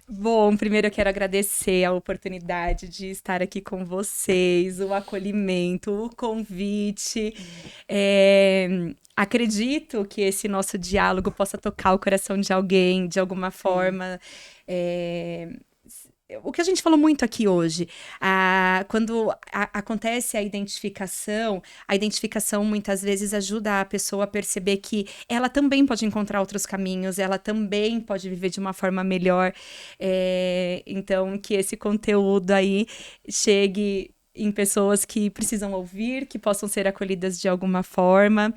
Bom, primeiro eu quero agradecer a oportunidade de estar aqui com vocês, o acolhimento, o convite. Acredito que esse nosso diálogo possa tocar o coração de alguém, de alguma forma. O que a gente falou muito aqui hoje, quando acontece a identificação muitas vezes ajuda a pessoa a perceber que ela também pode encontrar outros caminhos, ela também pode viver de uma forma melhor. Então, que esse conteúdo aí chegue em pessoas que precisam ouvir, que possam ser acolhidas de alguma forma.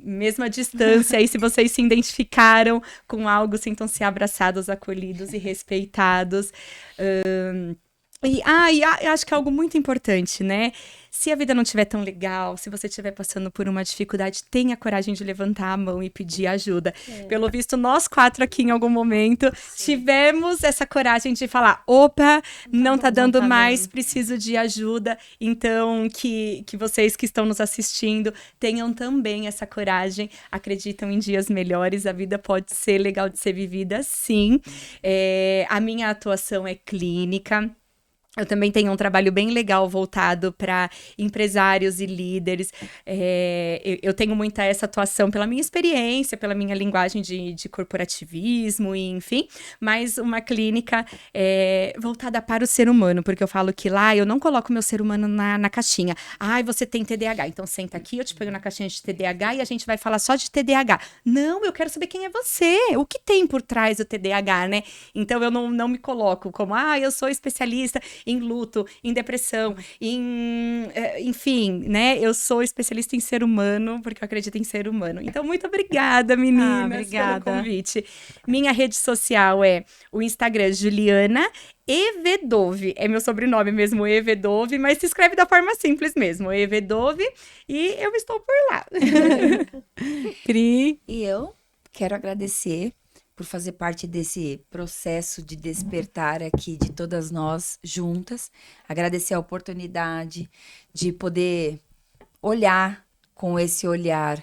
Mesmo à distância, aí se vocês se identificaram com algo, sintam-se abraçados, acolhidos e respeitados. E acho que é algo muito importante, né? Se a vida não estiver tão legal, se você estiver passando por uma dificuldade, tenha coragem de levantar a mão e pedir ajuda. Pelo visto, nós 4 aqui em algum momento tivemos essa coragem de falar, opa, não tá dando mais, preciso de ajuda. Então, que vocês que estão nos assistindo tenham também essa coragem, acreditam em dias melhores, a vida pode ser legal de ser vivida, sim. A minha atuação é clínica. Eu também tenho um trabalho bem legal voltado para empresários e líderes. Eu tenho muita essa atuação pela minha experiência, pela minha linguagem de corporativismo, e, enfim. Mas uma clínica voltada para o ser humano, porque eu falo que lá eu não coloco meu ser humano na caixinha. Você tem TDAH, então senta aqui, eu te ponho na caixinha de TDAH e a gente vai falar só de TDAH. Não, eu quero saber quem é você, o que tem por trás do TDAH, né? Então eu não me coloco como, eu sou especialista em luto, em depressão, enfim, né? Eu sou especialista em ser humano, porque eu acredito em ser humano. Então, muito obrigada, meninas, obrigada pelo convite. Minha rede social é o Instagram Juliana Evedove. É meu sobrenome mesmo, Evedove, mas se escreve da forma simples mesmo, Evedove, e eu estou por lá. Cri. E eu quero agradecer por fazer parte desse processo de despertar aqui de todas nós juntas. Agradecer a oportunidade de poder olhar com esse olhar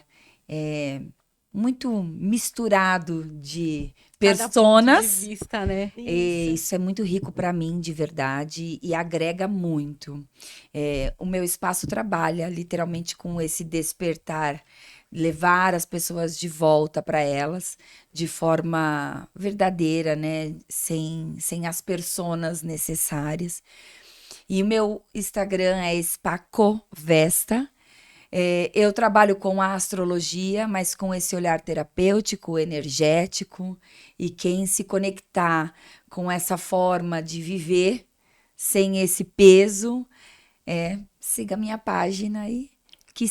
muito misturado de personas. Cada ponto de vista, né? E isso é muito rico para mim, de verdade, e agrega muito. O meu espaço trabalha literalmente com esse despertar, levar as pessoas de volta para elas de forma verdadeira, né? Sem as personas necessárias. E o meu Instagram é Spacovesta. Eu trabalho com a astrologia, mas com esse olhar terapêutico, energético, e quem se conectar com essa forma de viver sem esse peso, siga a minha página aí, que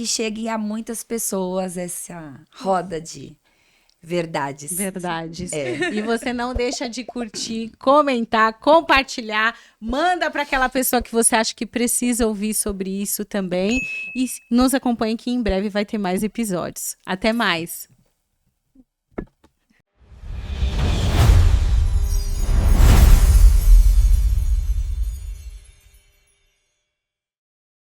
chegue a muitas pessoas essa roda de verdades. Verdades. E você não deixa de curtir, comentar, compartilhar, manda para aquela pessoa que você acha que precisa ouvir sobre isso também. E nos acompanhe que em breve vai ter mais episódios. Até mais!